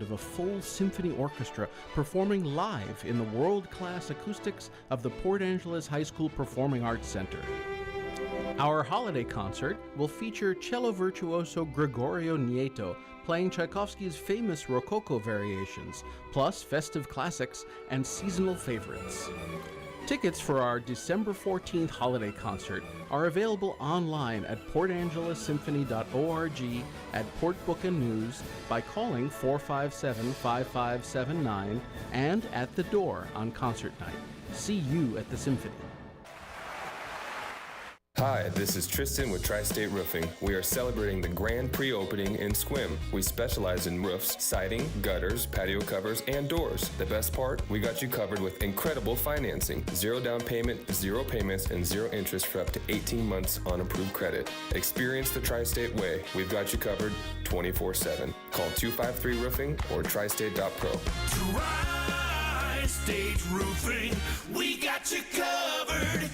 sound of a full symphony orchestra performing live in the world-class acoustics of the Port Angeles High School Performing Arts Center. Our holiday concert will feature cello virtuoso Gregorio Nieto playing Tchaikovsky's famous Rococo variations, plus festive classics and seasonal favorites. Tickets for our December 14th holiday concert are available online at portangelessymphony.org, at Port Book and News, by calling 457-5579, and at the door on concert night. See you at the Symphony. Hi, this is Tristan with Tri-State Roofing. We are celebrating the grand pre-opening in Sequim. We specialize in roofs, siding, gutters, patio covers, and doors. The best part? We got you covered with incredible financing. 0 down payment, 0 payments, and 0 interest for up to 18 months on approved credit. Experience the Tri-State way. We've got you covered 24/7. Call 253-ROOFING or tristate.pro. Tri-State Roofing, we got you covered.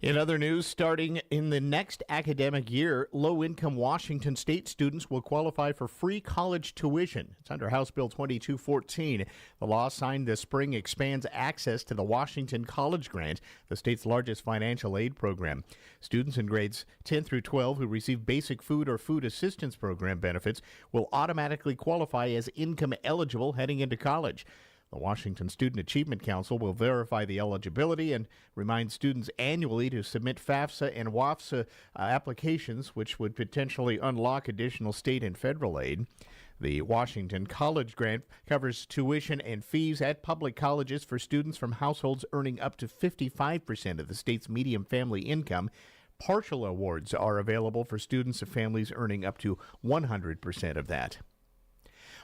In other news, starting in the next academic year, low-income Washington State students will qualify for free college tuition. It's under House Bill 2214. The law signed this spring expands access to the Washington College Grant, the state's largest financial aid program. Students in grades 10 through 12 who receive basic food or food assistance program benefits will automatically qualify as income eligible heading into college. The Washington Student Achievement Council will verify the eligibility and remind students annually to submit FAFSA and WAFSA applications, which would potentially unlock additional state and federal aid. The Washington College Grant covers tuition and fees at public colleges for students from households earning up to 55% of the state's median family income. Partial awards are available for students of families earning up to 100% of that.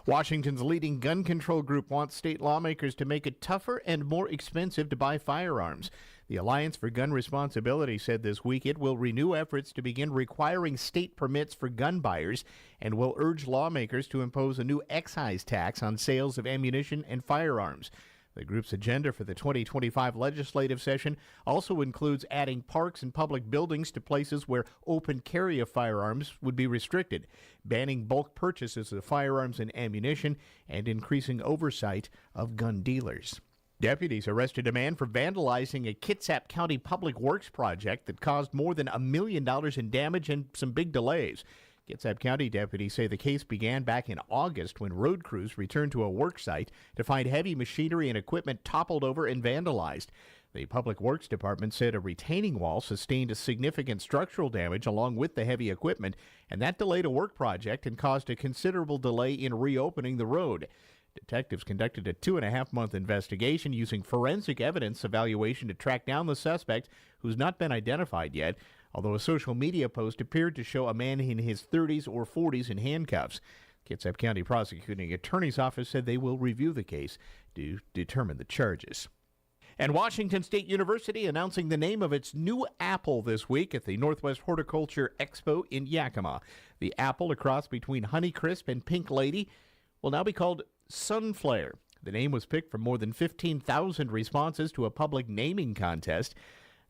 Washington's leading gun control group wants state lawmakers to make it tougher and more expensive to buy firearms. The Alliance for Gun Responsibility said this week it will renew efforts to begin requiring state permits for gun buyers and will urge lawmakers to impose a new excise tax on sales of ammunition and firearms. The group's agenda for the 2025 legislative session also includes adding parks and public buildings to places where open carry of firearms would be restricted, banning bulk purchases of firearms and ammunition, and increasing oversight of gun dealers. Deputies arrested a man for vandalizing a Kitsap County Public Works project that caused more than $1 million in damage and some big delays. Kitsap County deputies say the case began back in August when road crews returned to a work site to find heavy machinery and equipment toppled over and vandalized. The Public Works Department said a retaining wall sustained a significant structural damage along with the heavy equipment, and that delayed a work project and caused a considerable delay in reopening the road. Detectives conducted a 2.5-month investigation using forensic evidence evaluation to track down the suspect, who's not been identified yet, although a social media post appeared to show a man in his 30s or 40s in handcuffs. Kitsap County Prosecuting Attorney's Office said they will review the case to determine the charges. And Washington State University announcing the name of its new apple this week at the Northwest Horticulture Expo in Yakima. The apple, a cross between Honeycrisp and Pink Lady, will now be called Sunflare. The name was picked from more than 15,000 responses to a public naming contest.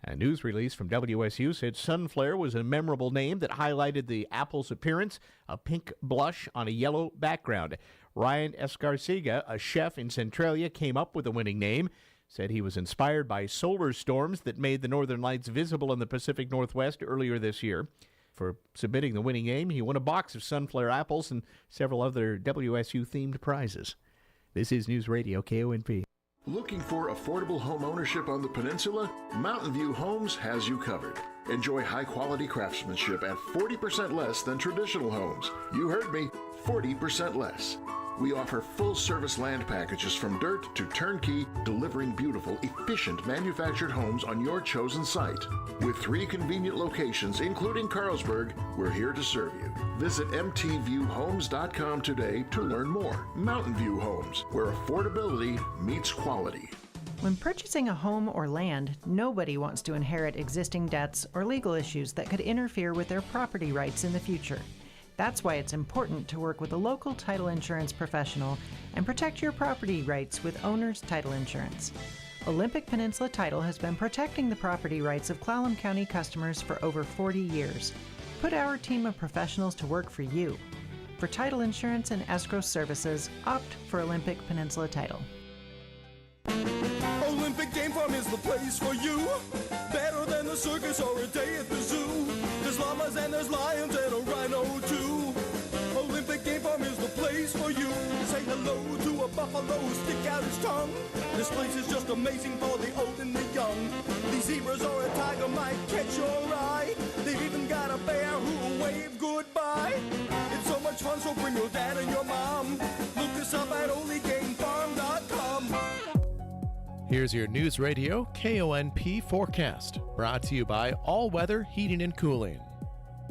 A news release from WSU said Sunflare was a memorable name that highlighted the apple's appearance, a pink blush on a yellow background. Ryan Escarcega, a chef in Centralia, came up with the winning name, said he was inspired by solar storms that made the northern lights visible in the Pacific Northwest earlier this year. For submitting the winning name, he won a box of Sunflare apples and several other WSU-themed prizes. This is Newsradio KONP. Looking for affordable home ownership on the peninsula? Mountain View Homes has you covered. Enjoy high-quality craftsmanship at 40% less than traditional homes. You heard me, 40% less. We offer full-service land packages from dirt to turnkey, delivering beautiful, efficient manufactured homes on your chosen site. With 3 convenient locations, including Carlsberg, we're here to serve you. Visit mtviewhomes.com today to learn more. Mountain View Homes, where affordability meets quality. When purchasing a home or land, nobody wants to inherit existing debts or legal issues that could interfere with their property rights in the future. That's why it's important to work with a local title insurance professional and protect your property rights with Owner's Title Insurance. Olympic Peninsula Title has been protecting the property rights of Clallam County customers for over 40 years. Put our team of professionals to work for you. For title insurance and escrow services, opt for Olympic Peninsula Title. Olympic Game Farm is the place for you. Better than the circus or a day at the zoo. There's llamas and there's lions and a rhino too. Olympic Game Farm is the place for you. Say hello to a buffalo, stick out his tongue. This place is just amazing for the old and the young. These zebras or a tiger might catch your eye. They've even got a bear who'll wave goodbye. It's so much fun, so bring your dad and your mom. Look us up at onlygamefarm.com. Here's your News Radio KONP forecast, brought to you by All Weather Heating and Cooling.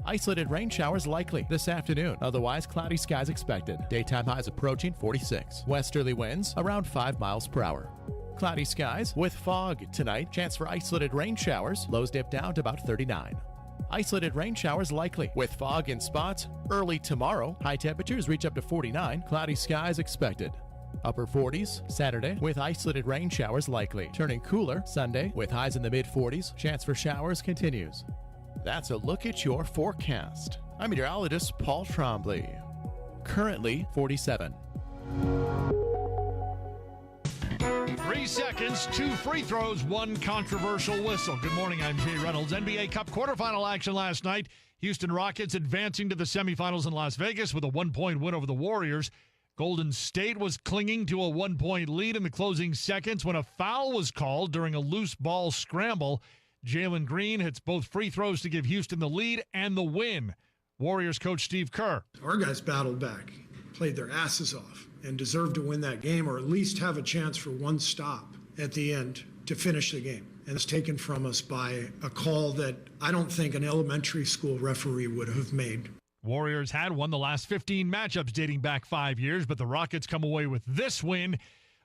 Isolated rain showers likely this afternoon. Otherwise, cloudy skies expected. Daytime highs approaching 46. Westerly winds around 5 miles per hour. Cloudy skies with fog tonight. Chance for isolated rain showers. Lows dip down to about 39. Isolated rain showers likely with fog in spots early tomorrow. High temperatures reach up to 49. Cloudy skies expected. Upper 40s Saturday with isolated rain showers likely. Turning cooler Sunday with highs in the mid 40s. Chance for showers continues. That's a look at your forecast. I'm meteorologist Paul Trombley. Currently 47. 3 seconds, 2 free throws, 1 controversial whistle. Good morning, I'm Jay Reynolds. NBA Cup quarterfinal action last night. Houston Rockets advancing to the semifinals in Las Vegas with a 1-point win over the Warriors. Golden State was clinging to a 1-point lead in the closing seconds when a foul was called during a loose ball scramble. Jalen Green hits both free throws to give Houston the lead and the win. Warriors coach Steve Kerr. Our guys battled back, played their asses off, and deserved to win that game or at least have a chance for one stop at the end to finish the game. And it's taken from us by a call that I don't think an elementary school referee would have made. Warriors had won the last 15 matchups dating back 5 years, but the Rockets come away with this win.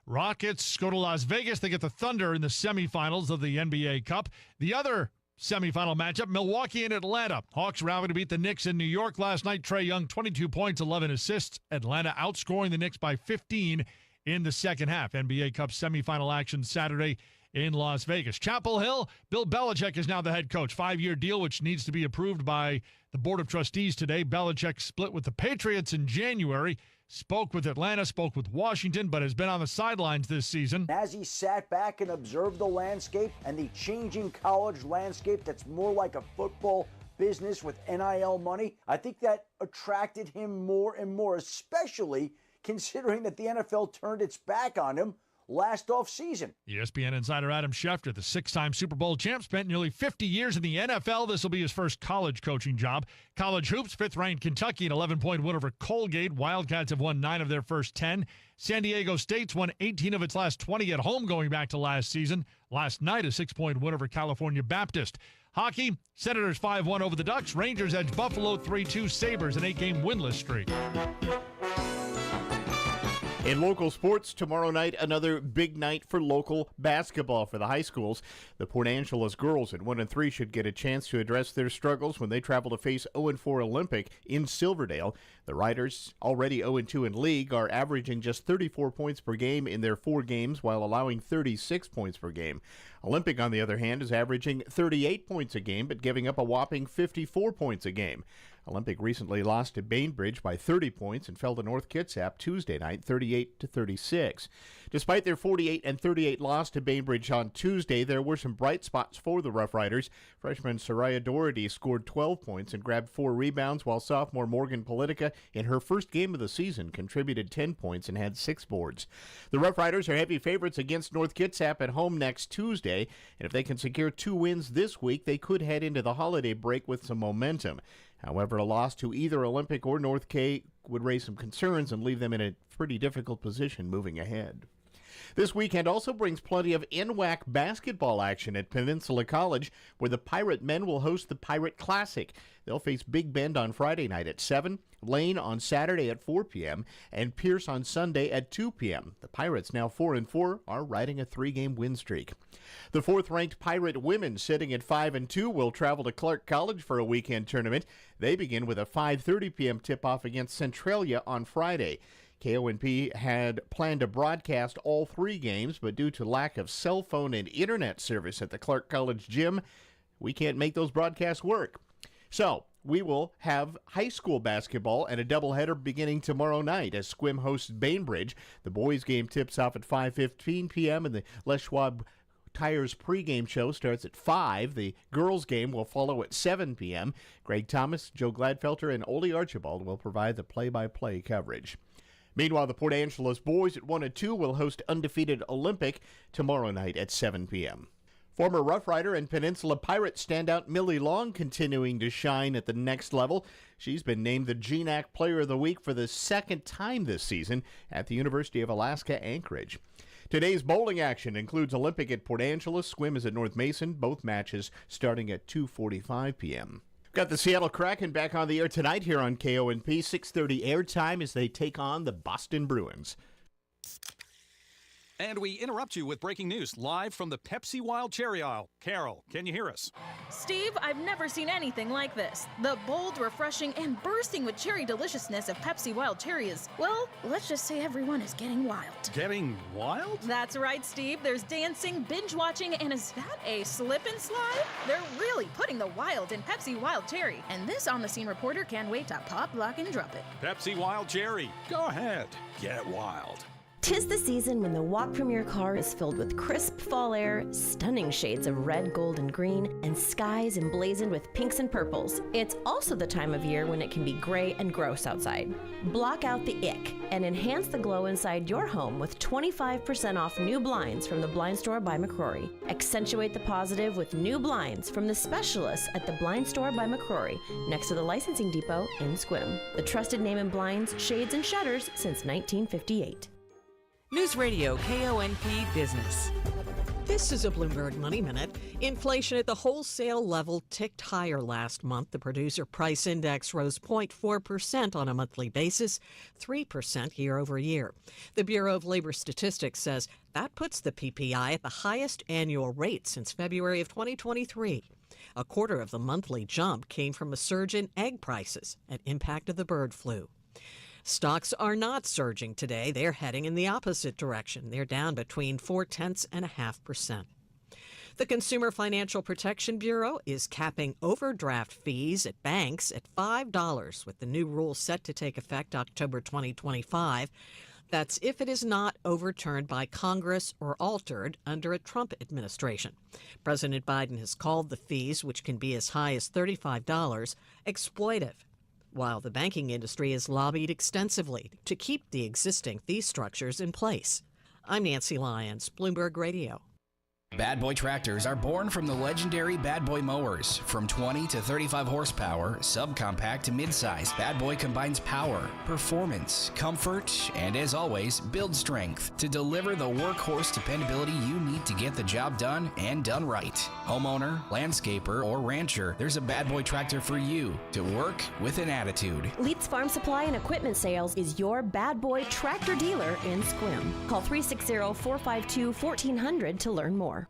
Rockets go to Las Vegas. They get the Thunder in the semifinals of the NBA Cup. The other semifinal matchup, Milwaukee and Atlanta. Hawks rallied to beat the Knicks in New York last night. Trae Young, 22 points, 11 assists. Atlanta outscoring the Knicks by 15 in the second half. NBA Cup semifinal action Saturday in Las Vegas. Chapel Hill, Bill Belichick is now the head coach. 5-year deal, which needs to be approved by the Board of Trustees today. Belichick split with the Patriots in January. Spoke with Atlanta, spoke with Washington, but has been on the sidelines this season. As he sat back and observed the landscape and the changing college landscape that's more like a football business with NIL money, I think that attracted him more and more, especially considering that the NFL turned its back on him last offseason. ESPN insider Adam Schefter, the 6-time Super Bowl champ, spent nearly 50 years in the NFL. This will be his first college coaching job. College hoops, 5th-ranked Kentucky, an 11-point win over Colgate. Wildcats have won 9 of their first 10. San Diego State's won 18 of its last 20 at home going back to last season. Last night, a 6-point win over California Baptist. Hockey, Senators 5-1 over the Ducks. Rangers edge Buffalo 3-2. Sabres, an 8-game winless streak. In local sports, tomorrow night, another big night for local basketball for the high schools. The Port Angeles girls at 1-3 should get a chance to address their struggles when they travel to face 0-4 Olympic in Silverdale. The Riders, already 0-2 in league, are averaging just 34 points per game in their 4 games while allowing 36 points per game. Olympic, on the other hand, is averaging 38 points a game but giving up a whopping 54 points a game. Olympic recently lost to Bainbridge by 30 points and fell to North Kitsap Tuesday night 38-36. Despite their 48-38 loss to Bainbridge on Tuesday, there were some bright spots for the Rough Riders. Freshman Soraya Doherty scored 12 points and grabbed 4 rebounds, while sophomore Morgan Politica, in her first game of the season, contributed 10 points and had 6 boards. The Rough Riders are heavy favorites against North Kitsap at home next Tuesday, and if they can secure 2 wins this week, they could head into the holiday break with some momentum. However, a loss to either Olympic or North K would raise some concerns and leave them in a pretty difficult position moving ahead. This weekend also brings plenty of NWAC basketball action at Peninsula College, where the Pirate men will host the Pirate Classic. They'll face Big Bend on Friday night at 7, Lane on Saturday at 4 p.m., and Pierce on Sunday at 2 p.m. The Pirates, now 4-4, are riding a 3-game win streak. The 4th-ranked Pirate women, sitting at 5-2, will travel to Clark College for a weekend tournament. They begin with a 5:30 p.m. tip-off against Centralia on Friday. KONP had planned to broadcast all 3 games, but due to lack of cell phone and internet service at the Clark College gym, we can't make those broadcasts work. So, we will have high school basketball and a doubleheader beginning tomorrow night as Sequim hosts Bainbridge. The boys' game tips off at 5:15 p.m. and the Les Schwab Tires pregame show starts at 5. The girls' game will follow at 7 p.m. Greg Thomas, Joe Gladfelter, and Ole Archibald will provide the play-by-play coverage. Meanwhile, the Port Angeles boys at 1 and 2 will host undefeated Olympic tomorrow night at 7 p.m. Former Rough Rider and Peninsula Pirate standout Millie Long continuing to shine at the next level. She's been named the GNAC Player of the Week for the second time this season at the University of Alaska Anchorage. Today's bowling action includes Olympic at Port Angeles, Swim is at North Mason, both matches starting at 2:45 p.m. Got the Seattle Kraken back on the air tonight here on KONP, 6:30 airtime as they take on the Boston Bruins. And we interrupt you with breaking news live from the Pepsi Wild Cherry aisle. Carol, can you hear us? Steve, I've never seen anything like this. The bold, refreshing, and bursting with cherry deliciousness of Pepsi Wild Cherry is, well, let's just say everyone is getting wild. Getting wild? That's right, Steve. There's dancing, binge-watching, and is that a slip and slide? They're really putting the wild in Pepsi Wild Cherry. And this on-the-scene reporter can't wait to pop, lock, and drop it. Pepsi Wild Cherry. Go ahead. Get wild. 'Tis the season when the walk from your car is filled with crisp fall air, stunning shades of red, gold, and green, and skies emblazoned with pinks and purples. It's also the time of year when it can be gray and gross outside. Block out the ick and enhance the glow inside your home with 25% off new blinds from the Blind Store by McCrory. Accentuate the positive with new blinds from the specialists at the Blind Store by McCrory, next to the licensing depot in Sequim. The trusted name in blinds, shades, and shutters since 1958. Newsradio KONP Business. This is a Bloomberg Money Minute. Inflation at the wholesale level ticked higher last month. The Producer Price Index rose 0.4% on a monthly basis, 3% year over year. The Bureau of Labor Statistics says that puts the PPI at the highest annual rate since February of 2023. A quarter of the monthly jump came from a surge in egg prices, an impact of the bird flu. Stocks are not surging today. They're heading in the opposite direction. They're down between 0.4%. The Consumer Financial Protection Bureau is capping overdraft fees at banks at $5 with the new rule set to take effect October 2025. That's if it is not overturned by Congress or altered under a Trump administration. President Biden has called the fees, which can be as high as $35, exploitive, while the banking industry has lobbied extensively to keep the existing fee structures in place. I'm Nancy Lyons, Bloomberg Radio. Bad Boy tractors are born from the legendary Bad Boy mowers. From 20 to 35 horsepower, subcompact to midsize, Bad Boy combines power, performance, comfort, and as always, build strength to deliver the workhorse dependability you need to get the job done and done right. Homeowner, landscaper, or rancher, there's a Bad Boy tractor for you to work with an attitude. Leeds Farm Supply and Equipment Sales is your Bad Boy tractor dealer in Sequim. Call 360-452-1400 to learn more.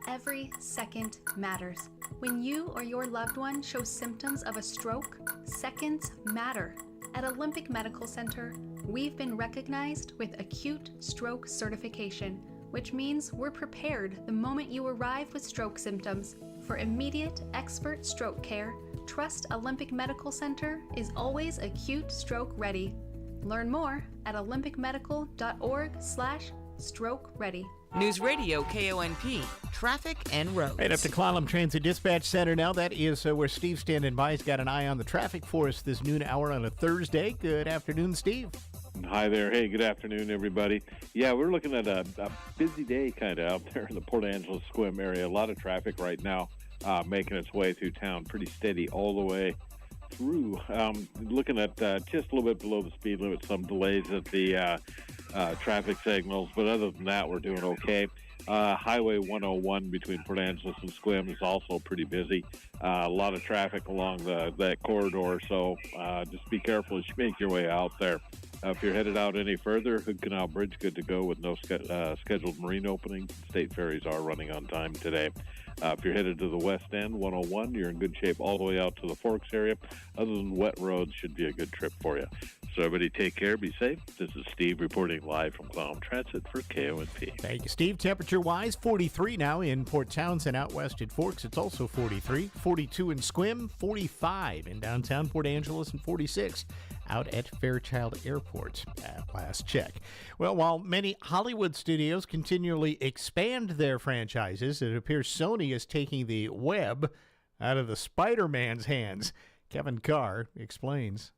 Every second matters. When you or your loved one shows symptoms of a stroke, seconds matter. At Olympic Medical Center, we've been recognized with acute stroke certification, which means we're prepared the moment you arrive with stroke symptoms. For immediate, expert stroke care, trust Olympic Medical Center is always acute stroke ready. Learn more at olympicmedical.org/stroke ready. News Radio KONP, traffic and roads. Right up to Clallam Transit Dispatch Center now. That is where Steve's standing by. He's got an eye on the traffic for us this noon hour on a Thursday. Good afternoon, Steve. Hi there. Hey, good afternoon, everybody. Yeah, we're looking at a busy day kind of out there in the Port Angeles Sequim area. A lot of traffic right now making its way through town. Pretty steady all the way through. Looking at just a little bit below the speed limit, some delays at the traffic signals, but other than that, we're doing okay. Highway 101 between Port Angeles and Sequim is also pretty busy. A lot of traffic along that corridor, so just be careful as you make your way out there. If you're headed out any further, Hood Canal Bridge good to go with no scheduled marine opening. State ferries are running on time today. If you're headed to the west end, 101, you're in good shape all the way out to the Forks area. Other than wet roads, should be a good trip for you. So everybody take care, be safe. This is Steve reporting live from Clallam Transit for KONP. Thank you, Steve. Temperature-wise, 43 now in Port Townsend. Out west at Forks, it's also 43. 42 in Sequim, 45 in downtown Port Angeles, and 46 out at Fairchild Airport at last check. Well, while many Hollywood studios continually expand their franchises, it appears Sony is taking the web out of the Spider-Man's hands. Kevin Carr explains.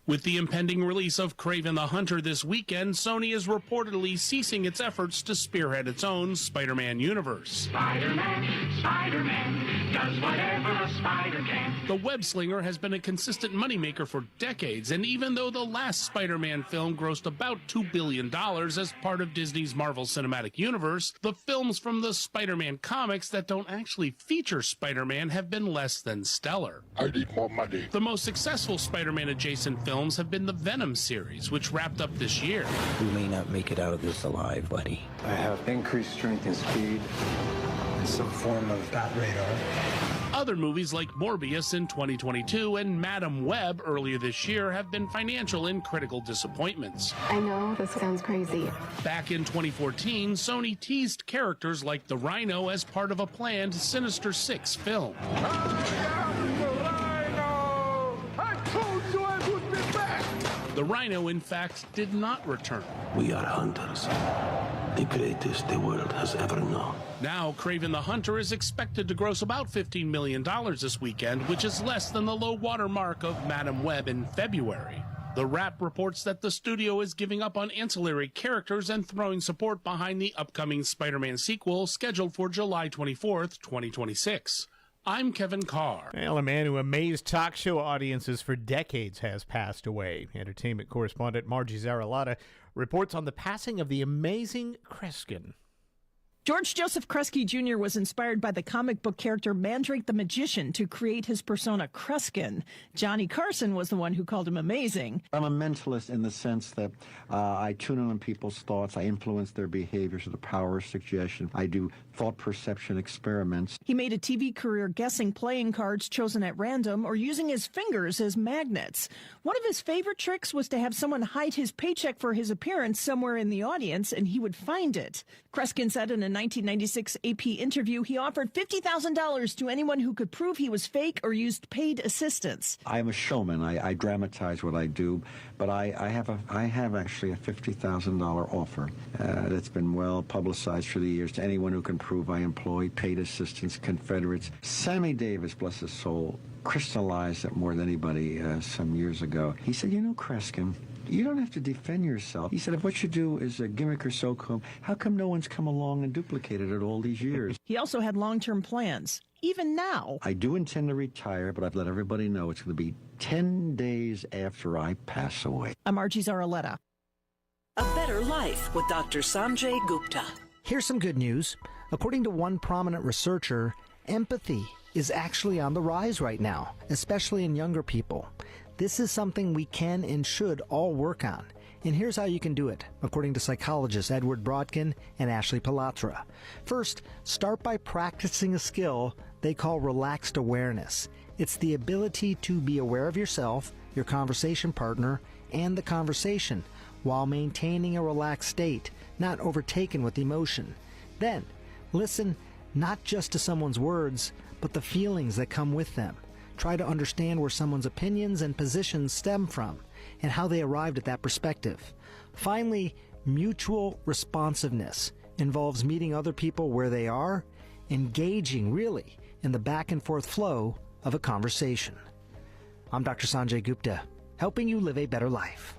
With the impending release of Kraven the Hunter this weekend, Sony is reportedly ceasing its efforts to spearhead its own Spider-Man universe. Spider-Man does whatever a spider can. The web-slinger has been a consistent moneymaker for decades, and even though the last Spider-Man film grossed about $2 billion as part of Disney's Marvel Cinematic Universe, the films from the Spider-Man comics that don't actually feature Spider-Man have been less than stellar. I need more money. The most successful Spider-Man adjacent films have been the Venom series, which wrapped up this year. We may not make it out of this alive, buddy. I have increased strength and speed and some form of bat radar. Other movies like Morbius in 2022 and Madam Web earlier this year have been financial and critical disappointments. I know this sounds crazy. Back in 2014, Sony teased characters like the Rhino as part of a planned Sinister Six film. The Rhino, in fact, did not return. We are hunters, the greatest the world has ever known. Now, Kraven the Hunter is expected to gross about $15 million this weekend, which is less than the low water mark of Madam Web in February. The Wrap reports that the studio is giving up on ancillary characters and throwing support behind the upcoming Spider-Man sequel scheduled for July 24th, 2026. I'm Kevin Carr. Well, a man who amazed talk show audiences for decades has passed away. Entertainment correspondent Margie Zaralata reports on the passing of the amazing Kreskin. George Joseph Kresge Jr. was inspired by the comic book character Mandrake the Magician to create his persona Kreskin. Johnny Carson was the one who called him amazing. I'm a mentalist in the sense that I tune in on people's thoughts. I influence their behaviors with the power of suggestion. I do thought perception experiments. He made a TV career guessing playing cards chosen at random or using his fingers as magnets. One of his favorite tricks was to have someone hide his paycheck for his appearance somewhere in the audience, and he would find it. Kreskin said in a 1996 AP interview he offered $50,000 to anyone who could prove he was fake or used paid assistance. I'm a showman. I dramatize what I do, but I have actually a $50,000 offer that's been well publicized for the years to anyone who can prove I employed paid assistants, Confederates. Sammy Davis, bless his soul, crystallized it more than anybody some years ago. He said, you know, Kreskin, you don't have to defend yourself. He said, if what you do is a gimmick or so-called, how come no one's come along and duplicated it all these years? He also had long-term plans, even now. I do intend to retire, but I've let everybody know it's going to be 10 days after I pass away. I'm Margie Zaraletta. A Better Life with Dr. Sanjay Gupta. Here's some good news. According to one prominent researcher, empathy is actually on the rise right now, especially in younger people. This is something we can and should all work on. And here's how you can do it, according to psychologists Edward Brodkin and Ashley Palatra. First, start by practicing a skill they call relaxed awareness. It's the ability to be aware of yourself, your conversation partner, and the conversation, while maintaining a relaxed state, not overtaken with emotion. Then, listen not just to someone's words, but the feelings that come with them. Try to understand where someone's opinions and positions stem from, and how they arrived at that perspective. Finally, mutual responsiveness involves meeting other people where they are, engaging really in the back and forth flow of a conversation. I'm Dr. Sanjay Gupta, helping you live a better life.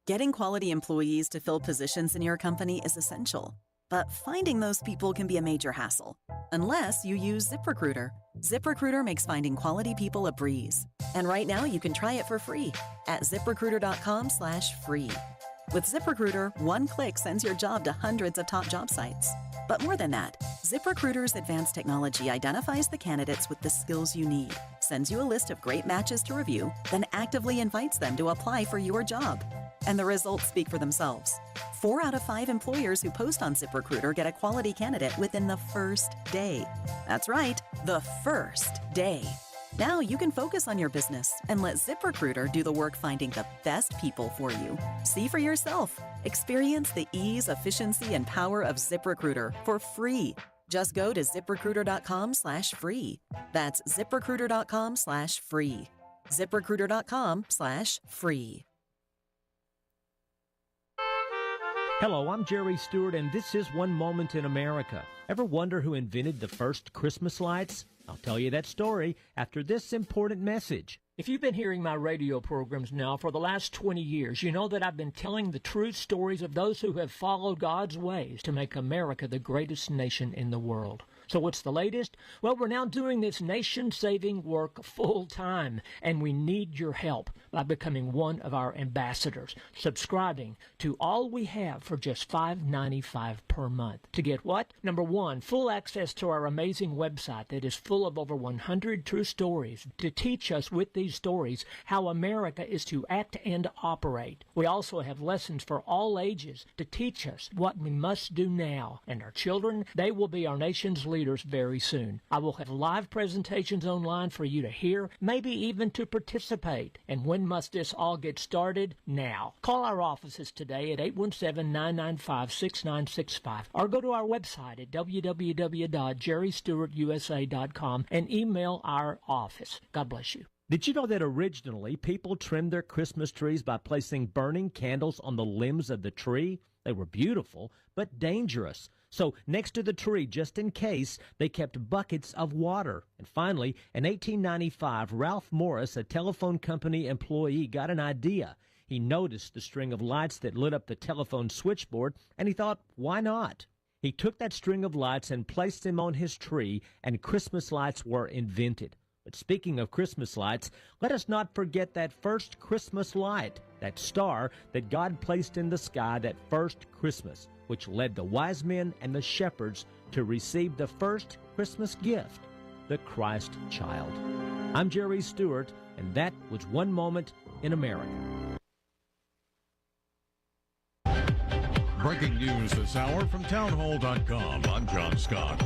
Getting quality employees to fill positions in your company is essential, but finding those people can be a major hassle, unless you use ZipRecruiter. ZipRecruiter makes finding quality people a breeze. And right now you can try it for free at ZipRecruiter.com/free. With ZipRecruiter, one click sends your job to hundreds of top job sites. But more than that, ZipRecruiter's advanced technology identifies the candidates with the skills you need, sends you a list of great matches to review, then actively invites them to apply for your job. And the results speak for themselves. 4 out of 5 employers who post on ZipRecruiter get a quality candidate within the first day. That's right, the first day. Now you can focus on your business and let ZipRecruiter do the work finding the best people for you. See for yourself. Experience the ease, efficiency, and power of ZipRecruiter for free. Just go to ZipRecruiter.com/free. That's ZipRecruiter.com/free. ZipRecruiter.com/free. Hello, I'm Jerry Stewart, and this is One Moment in America. Ever wonder who invented the first Christmas lights? I'll tell you that story after this important message. If you've been hearing my radio programs now for the last 20 years, you know that I've been telling the true stories of those who have followed God's ways to make America the greatest nation in the world. So what's the latest? Well, we're now doing this nation-saving work full-time, and we need your help by becoming one of our ambassadors, subscribing to All We Have for just $5.95 per month. To get what? Number one, full access to our amazing website that is full of over 100 true stories to teach us with these stories how America is to act and operate. We also have lessons for all ages to teach us what we must do now. And our children, they will be our nation's leaders very soon. I will have live presentations online for you to hear, maybe even to participate. And when must this all get started? Now. Call our offices today at 817-995-6965 or go to our website at www.jerrystewartusa.com and email our office. God bless you. Did you know that originally people trimmed their Christmas trees by placing burning candles on the limbs of the tree? They were beautiful, but dangerous. So next to the tree, just in case, they kept buckets of water. And finally, in 1895, Ralph Morris, a telephone company employee, got an idea. He noticed the string of lights that lit up the telephone switchboard, and he thought, why not? He took that string of lights and placed them on his tree, and Christmas lights were invented. But speaking of Christmas lights, let us not forget that first Christmas light, that star that God placed in the sky that first Christmas, which led the wise men and the shepherds to receive the first Christmas gift, the Christ child. I'm Jerry Stewart, and that was One Moment in America. Breaking news this hour from townhall.com. I'm John Scott.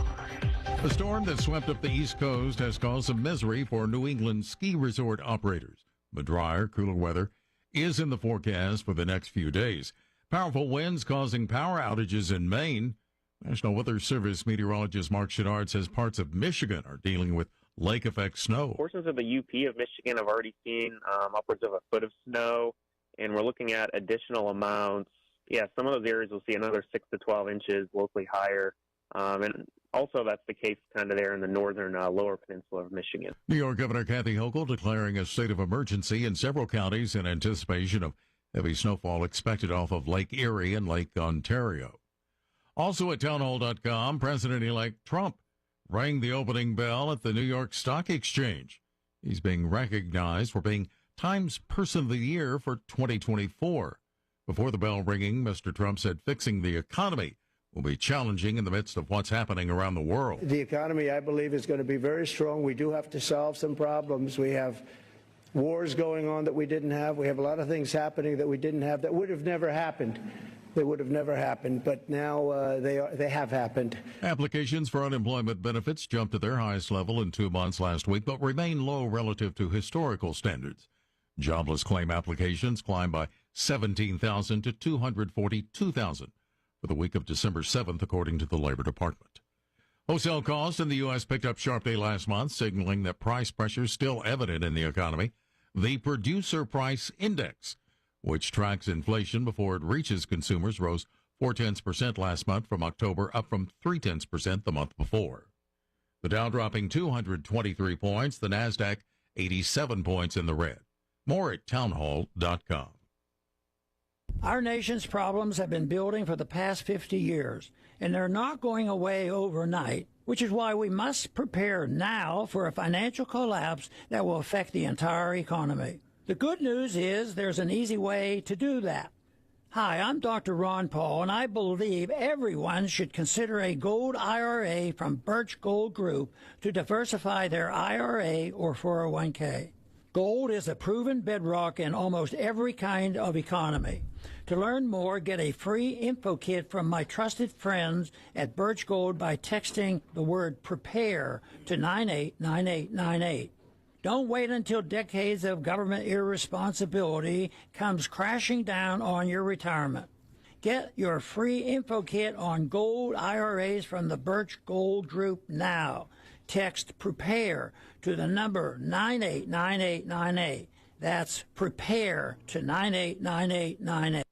The storm that swept up the East Coast has caused some misery for New England ski resort operators. But drier, cooler weather is in the forecast for the next few days. Powerful winds causing power outages in Maine. National Weather Service meteorologist Mark Shedard says parts of Michigan are dealing with lake-effect snow. Portions of the UP of Michigan have already seen upwards of a foot of snow, and we're looking at additional amounts. Yeah, some of those areas will see another 6 to 12 inches, locally higher. And also that's the case kind of there in the northern lower peninsula of Michigan. New York Governor Kathy Hochul declaring a state of emergency in several counties in anticipation of heavy snowfall expected off of Lake Erie and Lake Ontario. Also at townhall.com, President-elect Trump rang the opening bell at the New York Stock Exchange. He's being recognized for being Times Person of the Year for 2024. Before the bell ringing, Mr. Trump said fixing the economy will be challenging in the midst of what's happening around the world. The economy, I believe, is going to be very strong. We do have to solve some problems. We have wars going on that we didn't have. We have a lot of things happening that we didn't have that would have never happened. They would have never happened, but now they have happened. Applications for unemployment benefits jumped to their highest level in 2 months last week, but remain low relative to historical standards. Jobless claim applications climbed by 17,000 to 242,000 for the week of December 7th, according to the Labor Department. Wholesale costs in the U.S. picked up sharply last month, signaling that price pressure is still evident in the economy. The Producer Price Index, which tracks inflation before it reaches consumers, rose 0.4% last month from October, up from 0.3% the month before. The Dow dropping 223 points, the NASDAQ 87 points in the red. More at townhall.com. Our nation's problems have been building for the past 50 years, and they're not going away overnight, which is why we must prepare now for a financial collapse that will affect the entire economy. The good news is there's an easy way to do that. Hi, I'm Dr. Ron Paul, and I believe everyone should consider a gold IRA from Birch Gold Group to diversify their IRA or 401k. Gold is a proven bedrock in almost every kind of economy. To learn more, get a free info kit from my trusted friends at Birch Gold by texting the word PREPARE to 989898. Don't wait until decades of government irresponsibility comes crashing down on your retirement. Get your free info kit on gold IRAs from the Birch Gold Group now. Text PREPARE to the number 989898. That's PREPARE to 989898.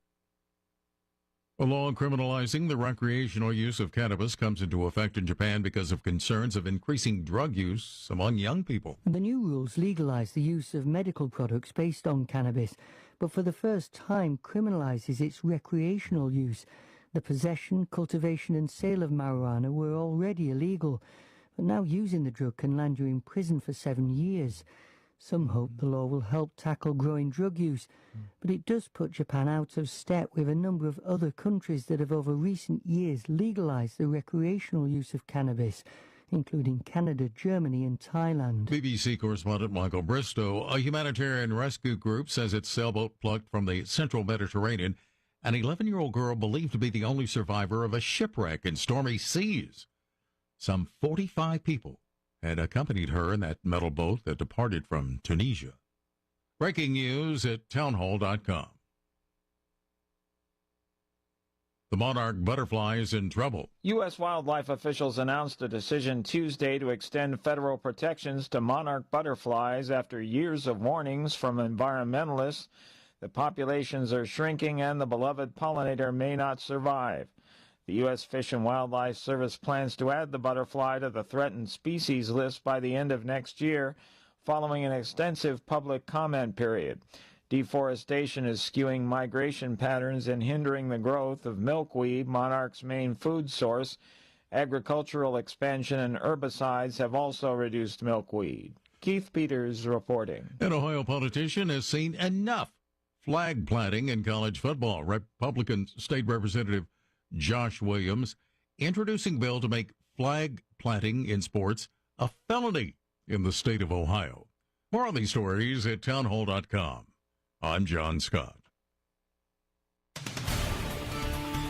A law criminalizing the recreational use of cannabis comes into effect in Japan because of concerns of increasing drug use among young people. The new rules legalize the use of medical products based on cannabis, but for the first time criminalizes its recreational use. The possession, cultivation and sale of marijuana were already illegal, but now using the drug can land you in prison for 7 years. Some hope the law will help tackle growing drug use, but it does put Japan out of step with a number of other countries that have over recent years legalized the recreational use of cannabis, including Canada, Germany and Thailand. BBC correspondent Michael Bristow. A humanitarian rescue group says its sailboat plucked from the central Mediterranean an 11-year-old girl believed to be the only survivor of a shipwreck in stormy seas. Some 45 people had accompanied her in that metal boat that departed from Tunisia. Breaking news at townhall.com. The monarch butterfly is in trouble. U.S. wildlife officials announced a decision Tuesday to extend federal protections to monarch butterflies after years of warnings from environmentalists. The populations are shrinking and the beloved pollinator may not survive. The U.S. Fish and Wildlife Service plans to add the butterfly to the threatened species list by the end of next year, following an extensive public comment period. Deforestation is skewing migration patterns and hindering the growth of milkweed, monarch's main food source. Agricultural expansion and herbicides have also reduced milkweed. Keith Peters reporting. An Ohio politician has seen enough flag planting in college football. Republican State Representative Josh Williams introducing bill to make flag planting in sports a felony in the state of Ohio. More on these stories at townhall.com. I'm John Scott.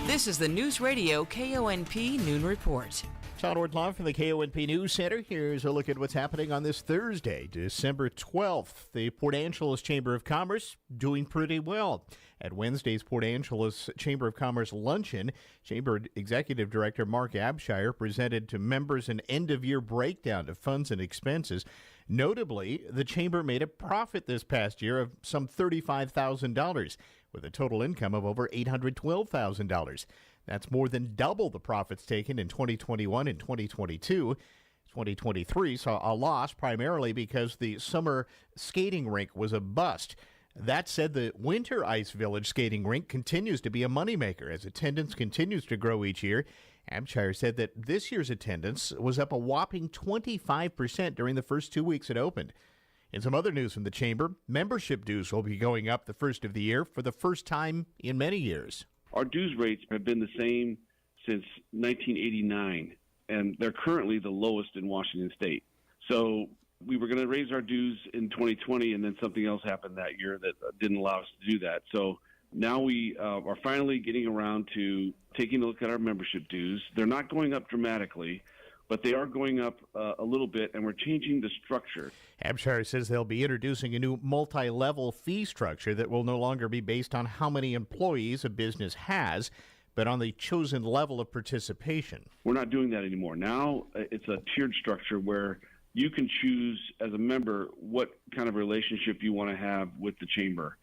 This is the Newsradio KONP Noon Report. Todd Ortloff from the KONP News Center. Here's a look at what's happening on this Thursday, December 12th. The Port Angeles Chamber of Commerce doing pretty well. At Wednesday's Port Angeles Chamber of Commerce luncheon, Chamber Executive Director Mark Abshire presented to members an end-of-year breakdown of funds and expenses. Notably, the Chamber made a profit this past year of some $35,000, with a total income of over $812,000. That's more than double the profits taken in 2021 and 2022. 2023 saw a loss primarily because the summer skating rink was a bust. That said, the Winter Ice Village skating rink continues to be a moneymaker as attendance continues to grow each year. Abshire said that this year's attendance was up a whopping 25% during the first 2 weeks it opened. In some other news from the Chamber, membership dues will be going up the first of the year for the first time in many years. Our dues rates have been the same since 1989, and they're currently the lowest in Washington State. So we were going to raise our dues in 2020, and then something else happened that year that didn't allow us to do that. So now we are finally getting around to taking a look at our membership dues. They're not going up dramatically, but they are going up a little bit, and we're changing the structure. Abshire says they'll be introducing a new multi-level fee structure that will no longer be based on how many employees a business has, but on the chosen level of participation. We're not doing that anymore. Now it's a tiered structure where you can choose as a member what kind of relationship you want to have with the chamber.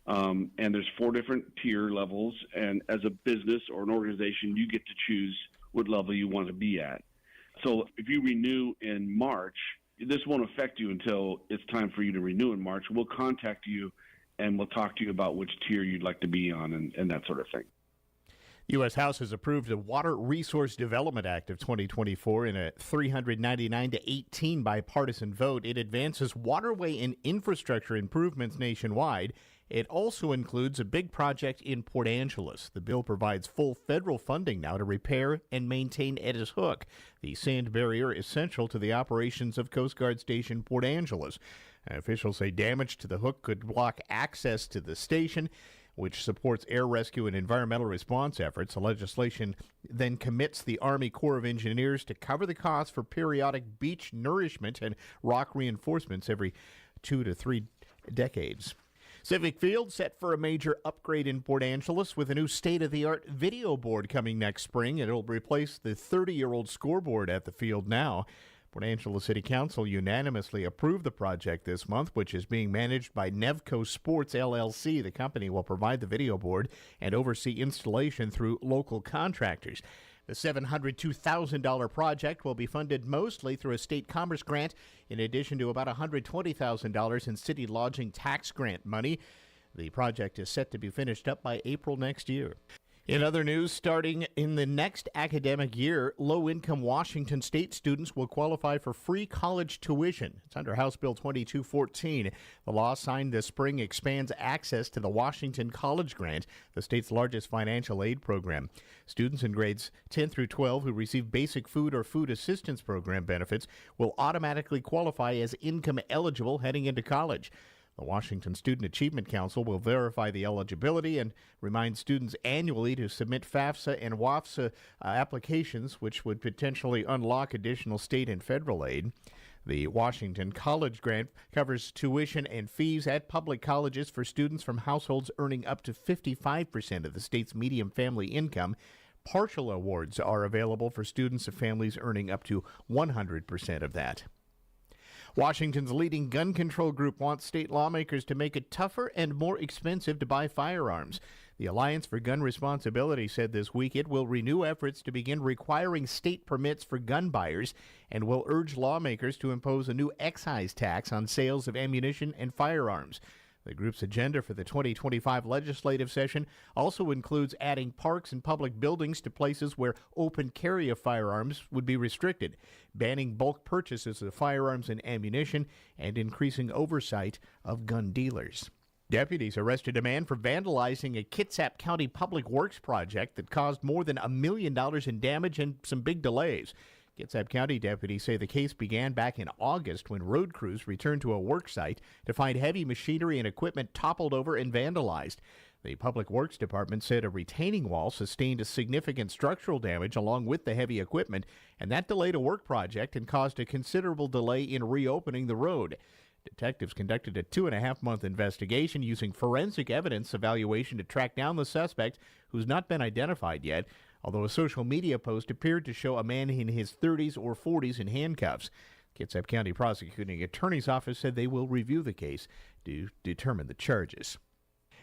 And there's 4 different tier levels, and as a business or an organization, you get to choose what level you want to be at. So if you renew in March, this won't affect you until it's time for you to renew in March. We'll contact you, and we'll talk to you about which tier you'd like to be on and that sort of thing. The U.S. House has approved the Water Resource Development Act of 2024 in a 399-18 bipartisan vote. It advances waterway and infrastructure improvements nationwide. It also includes a big project in Port Angeles. The bill provides full federal funding now to repair and maintain Edda's Hook, the sand barrier essential to the operations of Coast Guard Station Port Angeles. Officials say damage to the hook could block access to the station. which supports air rescue and environmental response efforts. The legislation then commits the Army Corps of Engineers to cover the cost for periodic beach nourishment and rock reinforcements every 2 to 3 decades. Civic Field set for a major upgrade in Port Angeles with a new state-of-the-art video board coming next spring. It'll replace the 30-year-old scoreboard at the field now. Port Angeles City Council unanimously approved the project this month, which is being managed by Nevco Sports LLC. The company will provide the video board and oversee installation through local contractors. The $702,000 project will be funded mostly through a state commerce grant, in addition to about $120,000 in city lodging tax grant money. The project is set to be finished up by April next year. In other news, starting in the next academic year, low-income Washington state students will qualify for free college tuition. It's under House Bill 2214. The law signed this spring expands access to the Washington College Grant, the state's largest financial aid program. Students in grades 10 through 12 who receive basic food or food assistance program benefits will automatically qualify as income eligible heading into college. The Washington Student Achievement Council will verify the eligibility and remind students annually to submit FAFSA and WAFSA applications, which would potentially unlock additional state and federal aid. The Washington College Grant covers tuition and fees at public colleges for students from households earning up to 55% of the state's median family income. Partial awards are available for students of families earning up to 100% of that. Washington's leading gun control group wants state lawmakers to make it tougher and more expensive to buy firearms. The Alliance for Gun Responsibility said this week it will renew efforts to begin requiring state permits for gun buyers and will urge lawmakers to impose a new excise tax on sales of ammunition and firearms. The group's agenda for the 2025 legislative session also includes adding parks and public buildings to places where open carry of firearms would be restricted, banning bulk purchases of firearms and ammunition, and increasing oversight of gun dealers. Deputies arrested a man for vandalizing a Kitsap County Public Works project that caused more than $1 million in damage and some big delays. Kitsap County deputies say the case began back in August when road crews returned to a work site to find heavy machinery and equipment toppled over and vandalized. The Public Works Department said a retaining wall sustained a significant structural damage along with the heavy equipment, and that delayed a work project and caused a considerable delay in reopening the road. Detectives conducted a 2.5-month investigation using forensic evidence evaluation to track down the suspect, who's not been identified yet, although a social media post appeared to show a man in his 30s or 40s in handcuffs. Kitsap County Prosecuting Attorney's Office said they will review the case to determine the charges.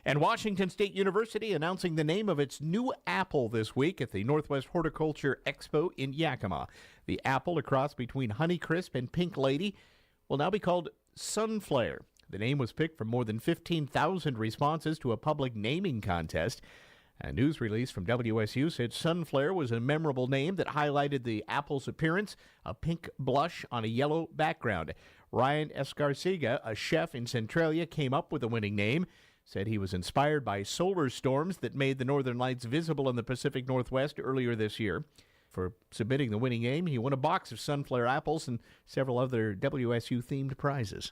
And Washington State University announcing the name of its new apple this week at the Northwest Horticulture Expo in Yakima. The apple, a cross between Honeycrisp and Pink Lady, will now be called Sunflare. The name was picked from more than 15,000 responses to a public naming contest. A news release from WSU said Sunflare was a memorable name that highlighted the apple's appearance, a pink blush on a yellow background. Ryan Escarcega, a chef in Centralia, came up with the winning name, said he was inspired by solar storms that made the northern lights visible in the Pacific Northwest earlier this year. For submitting the winning name, he won a box of Sunflare apples and several other WSU-themed prizes.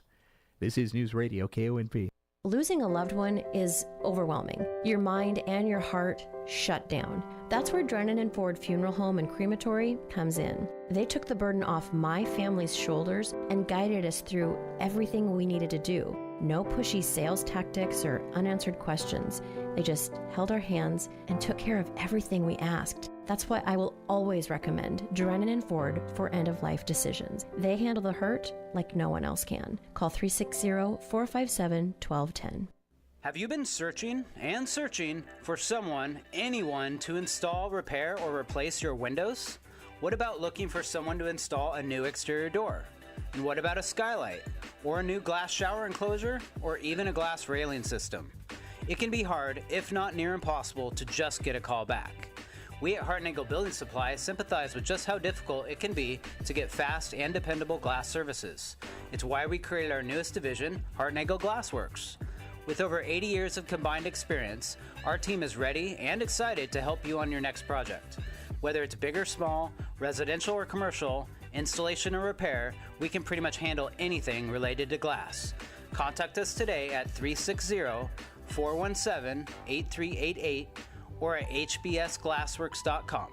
This is Newsradio KONP. Losing a loved one is overwhelming. Your mind and your heart shut down. That's where Drennan & Ford Funeral Home and Crematory comes in. They took the burden off my family's shoulders and guided us through everything we needed to do. No pushy sales tactics or unanswered questions. They just held our hands and took care of everything we asked. That's why I will always recommend Drennan & Ford for end-of-life decisions. They handle the hurt like no one else can. Call 360-457-1210. Have you been searching and searching for anyone to install, repair, or replace your windows? What about looking for someone to install a new exterior door? And what about a skylight, or a new glass shower enclosure, or even a glass railing system? It can be hard, if not near impossible, to just get a call back. We at Hartnagel Building Supply sympathize with just how difficult it can be to get fast and dependable glass services. It's why we created our newest division, Hartnagel Glassworks. With over 80 years of combined experience, our team is ready and excited to help you on your next project. Whether it's big or small, residential or commercial, installation or repair, we can pretty much handle anything related to glass. Contact us today at 360 417-8388 or at hbsglassworks.com.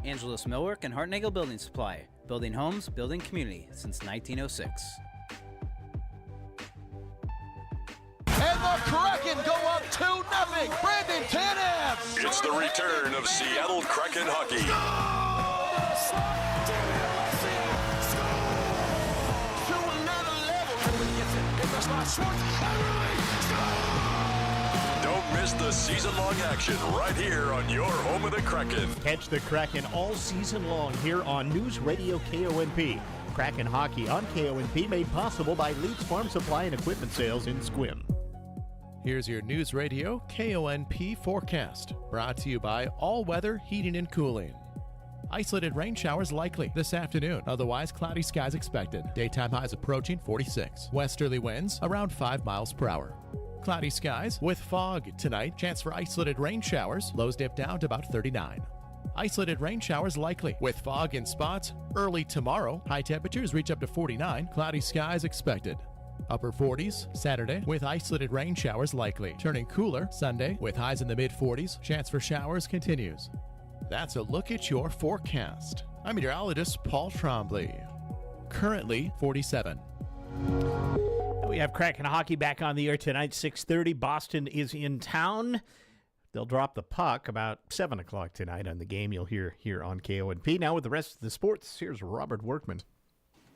Angelos Millwork and Hartnagel Building Supply. Building homes, building community since 1906. And the Kraken go up 2-0. Brandon Tanev. It's the return of Seattle Kraken hockey. Don't miss the season-long action right here on your home of the Kraken. Catch the Kraken all season long here on Newsradio KONP. Kraken hockey on KONP made possible by Leeds Farm Supply and Equipment Sales in Sequim. Here's your Newsradio KONP forecast, brought to you by All Weather Heating and Cooling. Isolated rain showers likely this afternoon. Otherwise, cloudy skies expected. Daytime highs approaching 46. Westerly winds around 5 miles per hour. Cloudy skies with fog tonight. Chance for isolated rain showers. Lows dip down to about 39. Isolated rain showers likely with fog in spots early tomorrow. High temperatures reach up to 49. Cloudy skies expected. Upper 40s Saturday with isolated rain showers likely. Turning cooler Sunday with highs in the mid-40s. Chance for showers continues. That's a look at your forecast. I'm meteorologist Paul Trombley. Currently 47. We have Kraken hockey back on the air tonight, 6:30. Boston is in town. They'll drop the puck about 7 o'clock tonight on the game you'll hear here on KONP. Now with the rest of the sports, here's Robert Workman.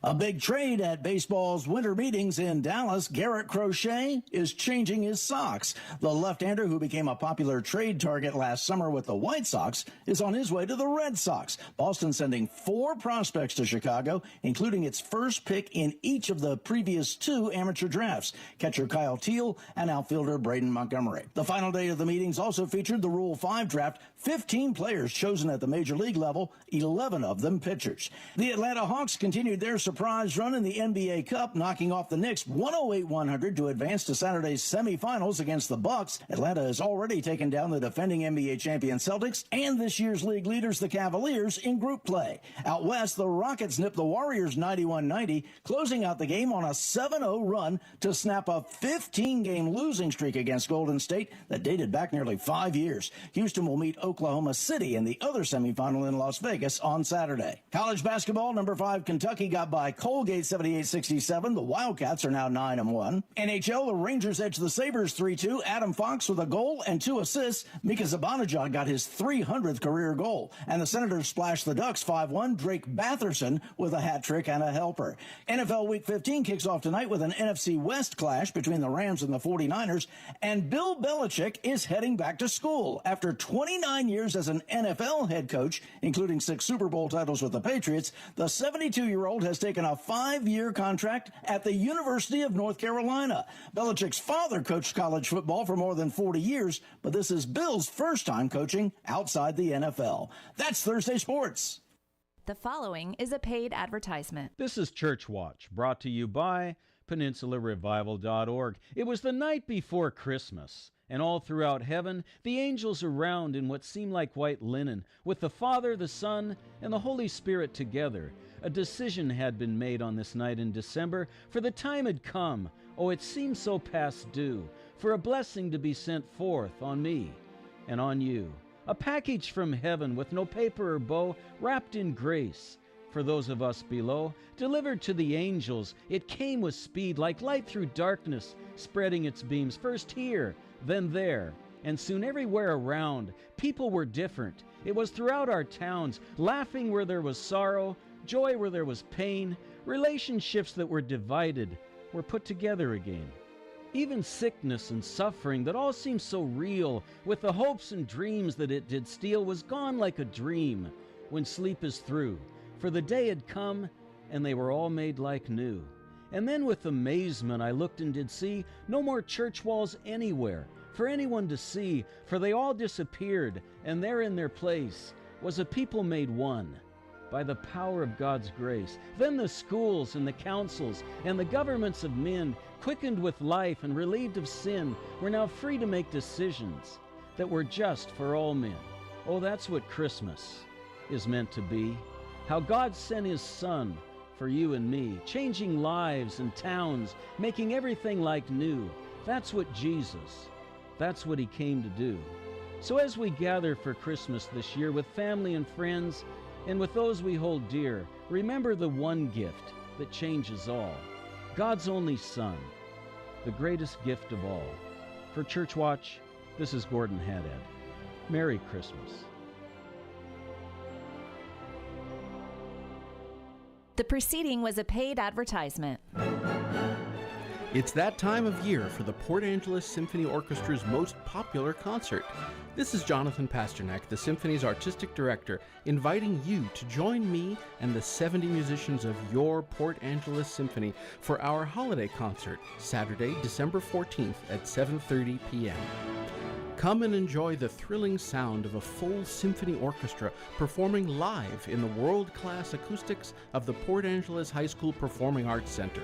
A big trade at baseball's winter meetings in Dallas. Garrett Crochet is changing his socks. The left-hander who became a popular trade target last summer with the White Sox is on his way to the Red Sox. Boston sending 4 prospects to Chicago, including its first pick in each of the previous 2 amateur drafts, catcher Kyle Teal and outfielder Braden Montgomery. The final day of the meetings also featured the Rule 5 draft, 15 players chosen at the major league level, 11 of them pitchers. The Atlanta Hawks continued their surprise run in the NBA Cup, knocking off the Knicks 108-100 to advance to Saturday's semifinals against the Bucks. Atlanta has already taken down the defending NBA champion Celtics and this year's league leaders, the Cavaliers, in group play. Out west, the Rockets nipped the Warriors 91-90, closing out the game on a 7-0 run to snap a 15-game losing streak against Golden State that dated back nearly 5 years. Houston will meet Oklahoma City in the other semifinal in Las Vegas on Saturday. College basketball, number 5 Kentucky got by Colgate 78-67. The Wildcats are now 9-1. NHL, the Rangers edged the Sabres 3-2. Adam Fox with a goal and 2 assists. Mika Zibanejad got his 300th career goal. And the Senators splashed the Ducks 5-1. Drake Batherson with a hat trick and a helper. NFL Week 15 kicks off tonight with an NFC West clash between the Rams and the 49ers. And Bill Belichick is heading back to school. After 29 years as an NFL head coach, including 6 Super Bowl titles with the Patriots, the 72-year-old has taken a 5-year contract at the University of North Carolina. Belichick's father coached college football for more than 40 years, but this is Bill's first time coaching outside the NFL. That's Thursday Sports. The following is a paid advertisement. This is Church Watch, brought to you by PeninsulaRevival.org. It was the night before Christmas, and all throughout heaven, the angels around in what seemed like white linen, with the Father, the Son, and the Holy Spirit together. A decision had been made on this night in December, for the time had come, oh, it seemed so past due, for a blessing to be sent forth on me and on you. A package from heaven with no paper or bow, wrapped in grace. For those of us below, delivered to the angels, it came with speed like light through darkness, spreading its beams first here, then there, and soon everywhere around. People were different. It was throughout our towns, laughing where there was sorrow, joy where there was pain. Relationships that were divided were put together again. Even sickness and suffering that all seemed so real, with the hopes and dreams that it did steal, was gone like a dream when sleep is through. For the day had come, and they were all made like new. And then with amazement I looked and did see no more church walls anywhere for anyone to see, for they all disappeared, and there in their place was a people made one by the power of God's grace. Then the schools and the councils and the governments of men, quickened with life and relieved of sin, were now free to make decisions that were just for all men. Oh, that's what Christmas is meant to be. How God sent His Son for you and me, changing lives and towns, making everything like new. That's what that's what he came to do. So as we gather for Christmas this year with family and friends, and with those we hold dear, remember the one gift that changes all. God's only Son, the greatest gift of all. For Church Watch, this is Gordon Haddad. Merry Christmas. The preceding was a paid advertisement. It's that time of year for the Port Angeles Symphony Orchestra's most popular concert. This is Jonathan Pasternak, the Symphony's artistic director, inviting you to join me and the 70 musicians of your Port Angeles Symphony for our holiday concert, Saturday, December 14th at 7:30 p.m. Come and enjoy the thrilling sound of a full symphony orchestra performing live in the world-class acoustics of the Port Angeles High School Performing Arts Center.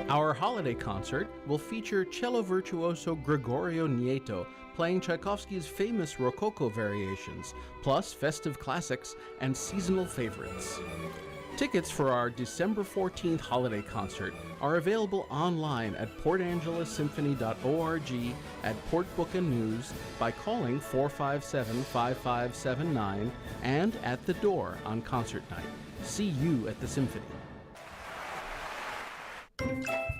Our holiday concert will feature cello virtuoso Gregorio Nieto playing Tchaikovsky's famous Rococo variations, plus festive classics and seasonal favorites. Tickets for our December 14th holiday concert are available online at portangelessymphony.org, at Port Book and News, by calling 457-5579, and at the door on concert night. See you at the Symphony.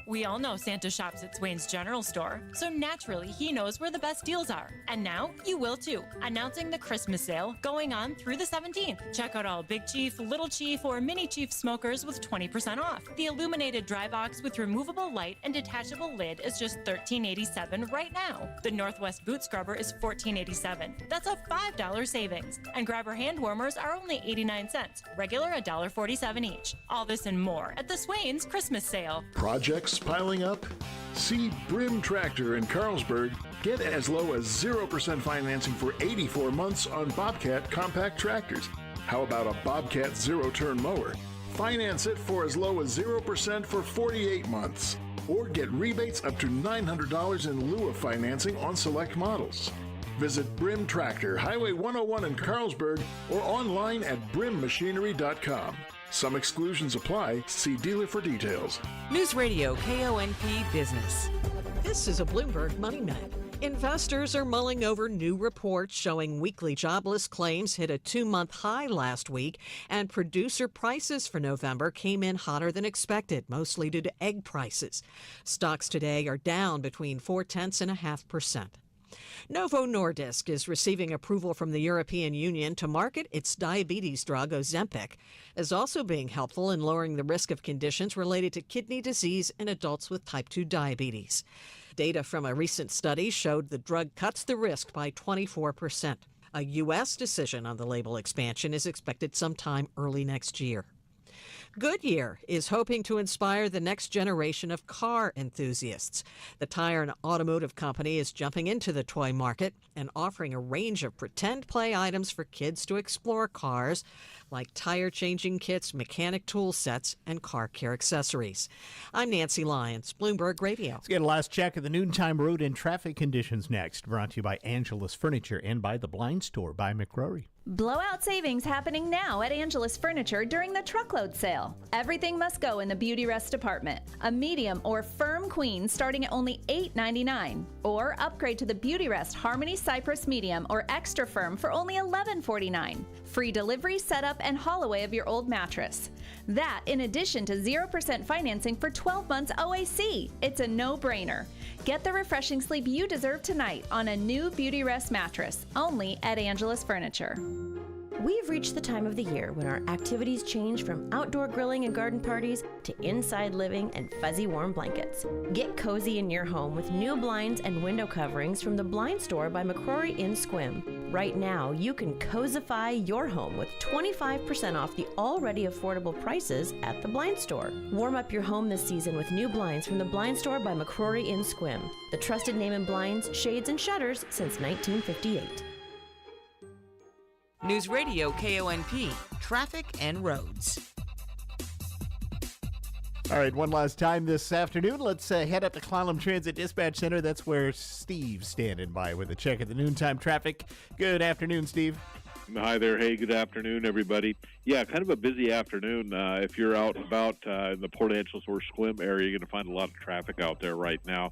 We all know Santa shops at Swain's General Store, so naturally he knows where the best deals are. And now you will too, announcing the Christmas sale going on through the 17th. Check out all Big Chief, Little Chief, or Mini Chief smokers with 20% off. The illuminated dry box with removable light and detachable lid is just $13.87 right now. The Northwest boot scrubber is $14.87. That's a $5 savings. And grabber hand warmers are only 89 cents, regular $1.47 each. All this and more at the Swain's Christmas sale. Projects piling up? See Brim Tractor in Carlsberg. Get as low as 0% financing for 84 months on Bobcat compact tractors. How about a Bobcat zero-turn mower? Finance it for as low as 0% for 48 months. Or get rebates up to $900 in lieu of financing on select models. Visit Brim Tractor, Highway 101 in Carlsberg, or online at brimmachinery.com. Some exclusions apply. See dealer for details. Newsradio KONP Business. This is a Bloomberg Money Minute. Investors are mulling over new reports showing weekly jobless claims hit a 2-month high last week, and producer prices for November came in hotter than expected, mostly due to egg prices. Stocks today are down between 0.4% and 0.5%. Novo Nordisk is receiving approval from the European Union to market its diabetes drug Ozempic, as also being helpful in lowering the risk of conditions related to kidney disease in adults with type 2 diabetes. Data from a recent study showed the drug cuts the risk by 24%. A U.S. decision on the label expansion is expected sometime early next year. Goodyear is hoping to inspire the next generation of car enthusiasts. The tire and automotive company is jumping into the toy market and offering a range of pretend play items for kids to explore cars, like tire changing kits, mechanic tool sets, and car care accessories. I'm Nancy Lyons, Bloomberg Radio. Let's get a last check of the noontime road and traffic conditions next. Brought to you by Angelus Furniture and by The Blind Store by McCrory. Blowout savings happening now at Angelus Furniture during the truckload sale. Everything must go in the Beauty Rest department. A medium or firm queen starting at only $8.99. Or upgrade to the Beauty Rest Harmony Cypress Medium or Extra Firm for only $11.49. Free delivery, setup, and haul away of your old mattress. That in addition to 0% financing for 12 months OAC. It's a no-brainer. Get the refreshing sleep you deserve tonight on a new Beauty Rest mattress, only at Angelus Furniture. We've reached the time of the year when our activities change from outdoor grilling and garden parties to inside living and fuzzy warm blankets. Get cozy in your home with new blinds and window coverings from the Blind Store by McCrory in Sequim. Right now, you can cozify your home with 25% off the already affordable prices at the Blind Store. Warm up your home this season with new blinds from the Blind Store by McCrory in Sequim, the trusted name in blinds, shades, and shutters since 1958. Newsradio KONP, Traffic and Roads. All right, one last time this afternoon. Let's head up to Clallam Transit Dispatch Center. That's where Steve's standing by with a check of the noontime traffic. Good afternoon, Steve. Hi there. Hey, good afternoon, everybody. Yeah, kind of a busy afternoon. If you're out and about in the Port Angeles or Sequim area, you're going to find a lot of traffic out there right now.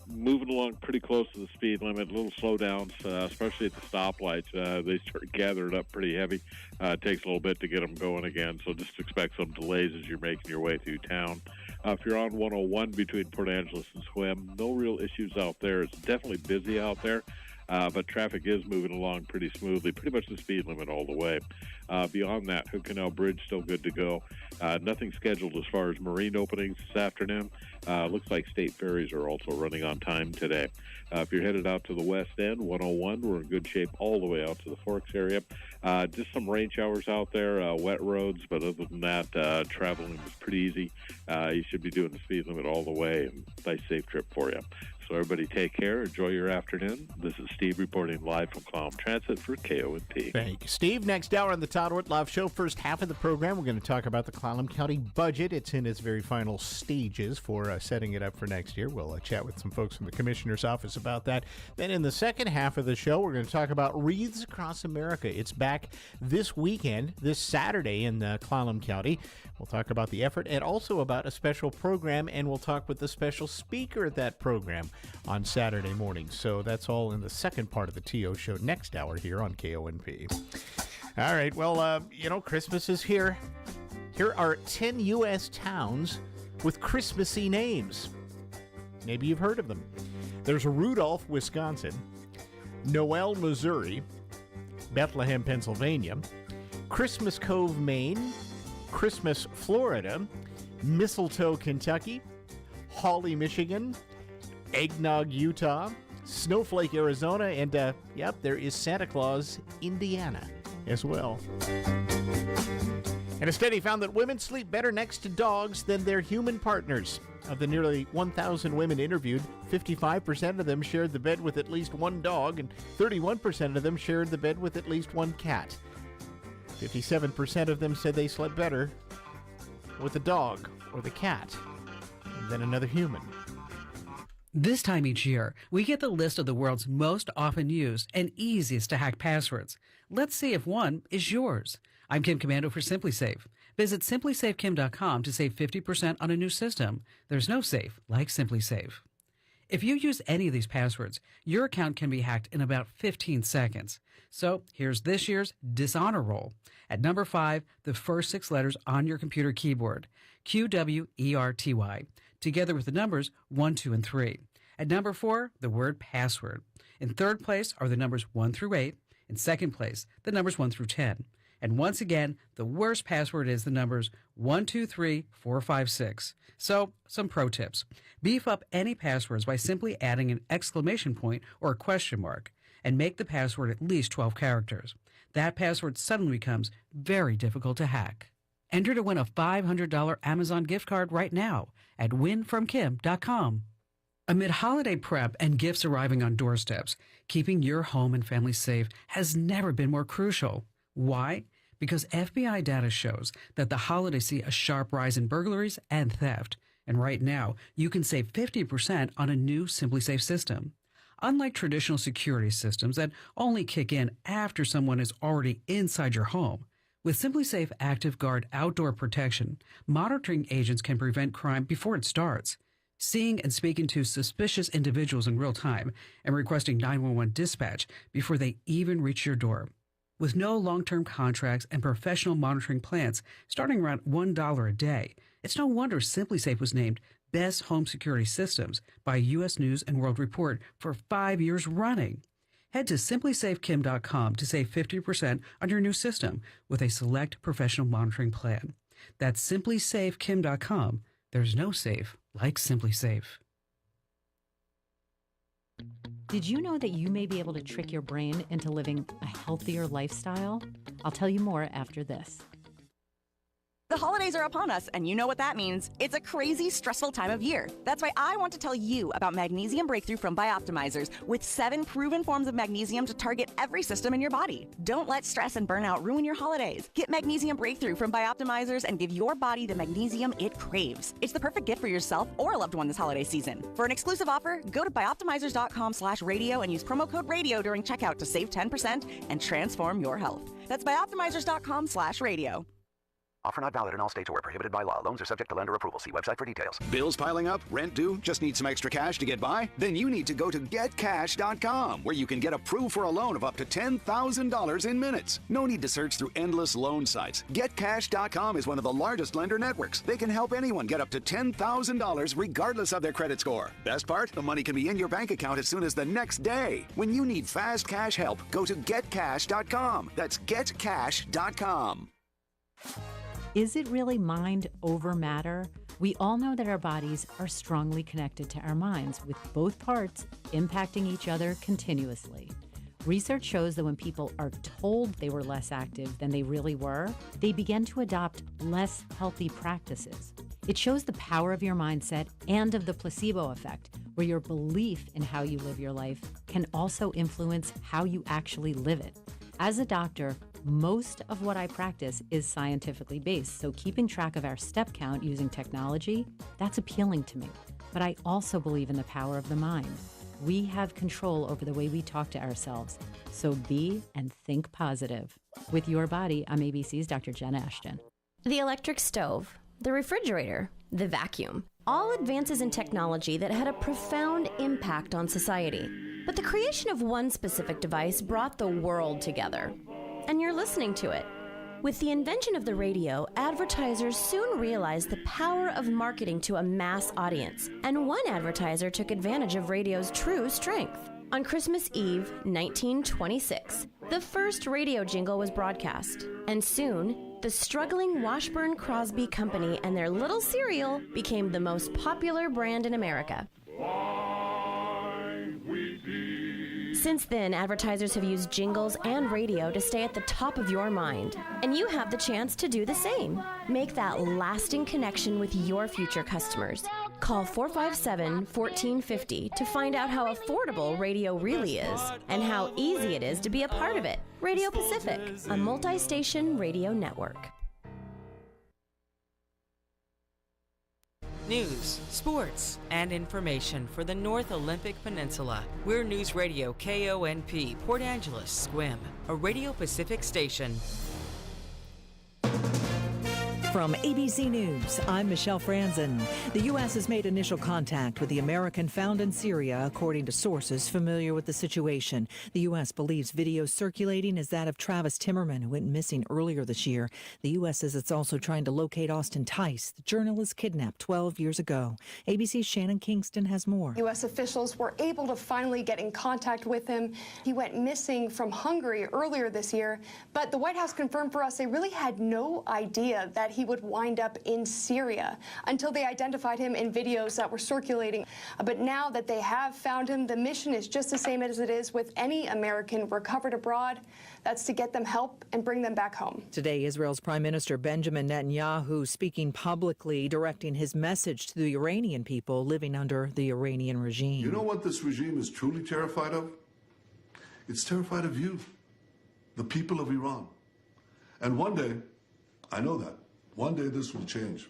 moving along pretty close to the speed limit. Little slowdowns, especially at the stoplights. They start gathering up pretty heavy. It takes a little bit to get them going again, so just expect some delays as you're making your way through town. If you're on 101 between Port Angeles and Sequim, no real issues out there. It's definitely busy out there. But traffic is moving along pretty smoothly, pretty much the speed limit all the way. Beyond that, Hood Canal Bridge still good to go. Nothing scheduled as far as marine openings this afternoon. Looks like state ferries are also running on time today. If you're headed out to the west end, 101, we're in good shape all the way out to the Forks area. Just some rain showers out there, wet roads, but other than that, traveling is pretty easy. You should be doing the speed limit all the way, and nice safe trip for you. So everybody take care. Enjoy your afternoon. This is Steve reporting live from Clallam Transit for KONP. Thank you, Steve. Next hour on the Todd Whitloff Show, first half of the program, we're going to talk about the Clallam County budget. It's in its very final stages for setting it up for next year. We'll chat with some folks from the Commissioner's office about that. Then in the second half of the show, we're going to talk about Wreaths Across America. It's back this weekend, this Saturday in Clallam County. We'll talk about the effort and also about a special program, and we'll talk with the special speaker at that program on Saturday morning. So that's all in the second part of the TO show next hour here on KONP. All right, well, Christmas is here. Here are 10 U.S. towns with Christmassy names. Maybe you've heard of them. There's Rudolph, Wisconsin, Noel, Missouri, Bethlehem, Pennsylvania, Christmas Cove, Maine, Christmas, Florida, Mistletoe, Kentucky, Hawley, Michigan, Eggnog, Utah, Snowflake, Arizona, and, there is Santa Claus, Indiana, as well. And a study found that women sleep better next to dogs than their human partners. Of the nearly 1,000 women interviewed, 55% of them shared the bed with at least one dog, and 31% of them shared the bed with at least one cat. 57% of them said they slept better with the dog or the cat than another human. This time each year, we get the list of the world's most often used and easiest to hack passwords. Let's see if one is yours. I'm Kim Commando for SimpliSafe. Visit simplysafekim.com to save 50% on a new system. There's no safe like SimpliSafe. If you use any of these passwords, your account can be hacked in about 15 seconds. So here's this year's dishonor roll. At number 5, the first 6 letters on your computer keyboard, QWERTY, together with the numbers 1, 2, and 3. At number 4, the word password. In third place are the numbers 1 through 8. In second place, the numbers 1 through 10. And once again, the worst password is the numbers 1, 2, 3, 4, 5, 6. So, some pro tips. Beef up any passwords by simply adding an exclamation point or a question mark, and make the password at least 12 characters. That password suddenly becomes very difficult to hack. Enter to win a $500 Amazon gift card right now at winfromkim.com. Amid holiday prep and gifts arriving on doorsteps, keeping your home and family safe has never been more crucial. Why? Because FBI data shows that the holidays see a sharp rise in burglaries and theft. And right now, you can save 50% on a new SimpliSafe system. Unlike traditional security systems that only kick in after someone is already inside your home, with SimpliSafe Active Guard outdoor protection, monitoring agents can prevent crime before it starts. Seeing and speaking to suspicious individuals in real time and requesting 911 dispatch before they even reach your door. With no long-term contracts and professional monitoring plans starting around $1 a day, it's no wonder SimpliSafe was named Best Home Security Systems by U.S. News & World Report for 5 years running. Head to simplysafekim.com to save 50% on your new system with a select professional monitoring plan. That's simplysafekim.com. There's no safe like SimpliSafe. Did you know that you may be able to trick your brain into living a healthier lifestyle? I'll tell you more after this. The holidays are upon us, and you know what that means. It's a crazy, stressful time of year. That's why I want to tell you about Magnesium Breakthrough from Bioptimizers, with 7 proven forms of magnesium to target every system in your body. Don't let stress and burnout ruin your holidays. Get Magnesium Breakthrough from Bioptimizers and give your body the magnesium it craves. It's the perfect gift for yourself or a loved one this holiday season. For an exclusive offer, go to bioptimizers.com/radio and use promo code radio during checkout to save 10% and transform your health. That's bioptimizers.com/radio. Offer not valid in all states or where prohibited by law. Loans are subject to lender approval. See website for details. Bills piling up? Rent due? Just need some extra cash to get by? Then you need to go to getcash.com, where you can get approved for a loan of up to $10,000 in minutes. No need to search through endless loan sites. Getcash.com is one of the largest lender networks. They can help anyone get up to $10,000 regardless of their credit score. Best part? The money can be in your bank account as soon as the next day. When you need fast cash help, go to getcash.com. That's getcash.com. Is it really mind over matter? We all know that our bodies are strongly connected to our minds, with both parts impacting each other continuously. Research shows that when people are told they were less active than they really were, they begin to adopt less healthy practices. It shows the power of your mindset and of the placebo effect, where your belief in how you live your life can also influence how you actually live it. As a doctor, most of what I practice is scientifically based, so keeping track of our step count using technology, that's appealing to me. But I also believe in the power of the mind. We have control over the way we talk to ourselves, so be and think positive. With Your Body, I'm ABC's Dr. Jen Ashton. The electric stove, the refrigerator, the vacuum, all advances in technology that had a profound impact on society. But the creation of one specific device brought the world together. And you're listening to it. With the invention of the radio, advertisers soon realized the power of marketing to a mass audience, and one advertiser took advantage of radio's true strength. On Christmas Eve, 1926, the first radio jingle was broadcast, and soon, the struggling Washburn Crosby Company and their little cereal became the most popular brand in America. Since then, advertisers have used jingles and radio to stay at the top of your mind. And you have the chance to do the same. Make that lasting connection with your future customers. Call 457-1450 to find out how affordable radio really is and how easy it is to be a part of it. Radio Pacific, a multi-station radio network. News, sports, and information for the North Olympic Peninsula. We're News Radio KONP, Port Angeles, Squim, a Radio Pacific station. From ABC News, I'm Michelle Franzen. The U.S. has made initial contact with the American found in Syria, according to sources familiar with the situation. The U.S. believes video circulating is that of Travis Timmerman, who went missing earlier this year. The U.S. says it's also trying to locate Austin Tice, the journalist kidnapped 12 years ago. ABC's Shannon Kingston has more. U.S. officials were able to finally get in contact with him. He went missing from Hungary earlier this year, but the White House confirmed for us they really had no idea that he would wind up in Syria until they identified him in videos that were circulating. But now that they have found him, the mission is just the same as it is with any American recovered abroad. That's to get them help and bring them back home. Today, Israel's Prime Minister Benjamin Netanyahu speaking publicly, directing his message to the Iranian people living under the Iranian regime. You know what this regime is truly terrified of? It's terrified of you, the people of Iran. And one day, I know that, one day this will change.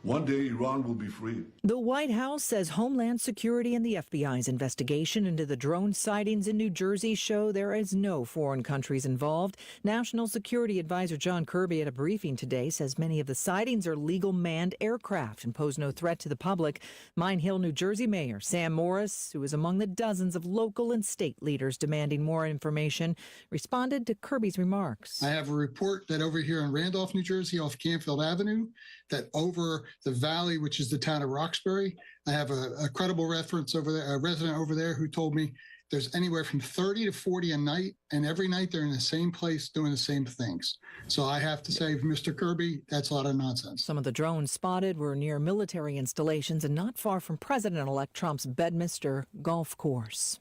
One day Iran will be free. The White House says Homeland Security and the FBI's investigation into the drone sightings in New Jersey show there is no foreign countries involved. National Security Advisor John Kirby at a briefing today says many of the sightings are legal manned aircraft and pose no threat to the public. Mine Hill, New Jersey Mayor Sam Morris, who is among the dozens of local and state leaders demanding more information, responded to Kirby's remarks. I have a report that over here in Randolph, New Jersey, off Canfield Avenue, that over the valley, which is the town of Roxbury, I have a credible reference over there, a resident over there who told me there's anywhere from 30 to 40 a night, and every night they're in the same place doing the same things. So I have to say, Mr. Kirby, that's a lot of nonsense. Some of the drones spotted were near military installations and not far from President-elect Trump's Bedminster golf course.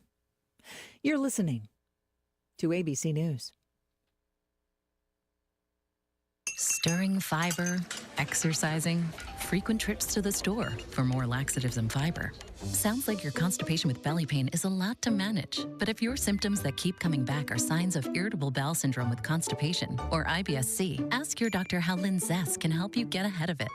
You're listening to ABC News. Stirring fiber, exercising, frequent trips to the store for more laxatives and fiber. Sounds like your constipation with belly pain is a lot to manage. But if your symptoms that keep coming back are signs of irritable bowel syndrome with constipation or IBS-C, ask your doctor how Linzess can help you get ahead of it.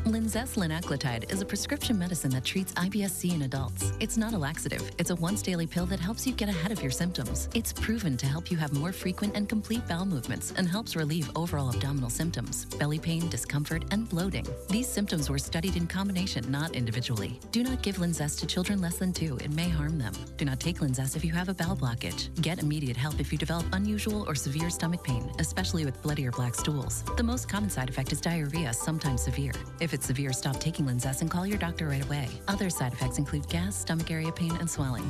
Linzess linaclotide is a prescription medicine that treats IBS-C in adults. It's not a laxative. It's a once-daily pill that helps you get ahead of your symptoms. It's proven to help you have more frequent and complete bowel movements and helps relieve overall abdominal symptoms, belly pain, discomfort, and bloating. These symptoms were studied in combination, not individually. Do not give Linzess to children less than 2. It may harm them. Do not take Linzess if you have a bowel blockage. Get immediate help if you develop unusual or severe stomach pain, especially with bloody or black stools. The most common side effect is diarrhea, sometimes severe. If it's severe, stop taking Linzess and call your doctor right away. Other side effects include gas, stomach area pain, and swelling.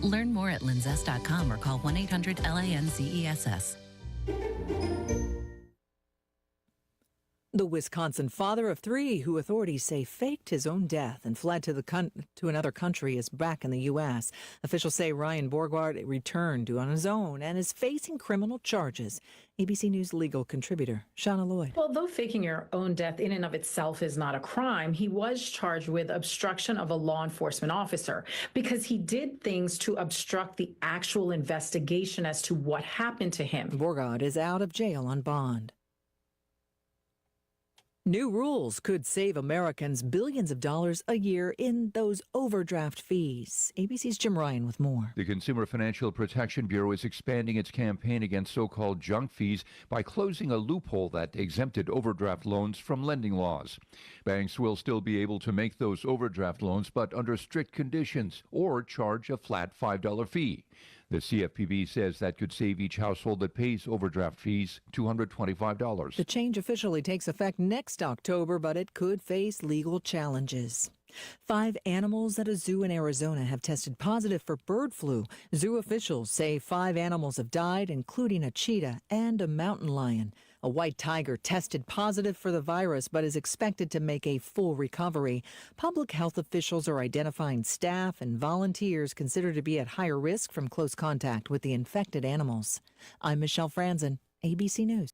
Learn more at linzess.com or call 1-800-LANZESS. The Wisconsin father of 3 who authorities say faked his own death and fled to another country is back in the U.S. Officials say Ryan Borgard returned on his own and is facing criminal charges. ABC News legal contributor Shauna Lloyd. Well, though faking your own death in and of itself is not a crime, he was charged with obstruction of a law enforcement officer because he did things to obstruct the actual investigation as to what happened to him. Borgard is out of jail on bond. New rules could save Americans billions of dollars a year in those overdraft fees. ABC's Jim Ryan with more. The Consumer Financial Protection Bureau is expanding its campaign against so-called junk fees by closing a loophole that exempted overdraft loans from lending laws. Banks will still be able to make those overdraft loans, but under strict conditions, or charge a flat $5 fee. The CFPB says that could save each household that pays overdraft fees $225. The change officially takes effect next October, but it could face legal challenges. 5 animals at a zoo in Arizona have tested positive for bird flu. Zoo officials say 5 animals have died, including a cheetah and a mountain lion. A white tiger tested positive for the virus but is expected to make a full recovery. Public health officials are identifying staff and volunteers considered to be at higher risk from close contact with the infected animals. I'm Michelle Franzen, ABC News.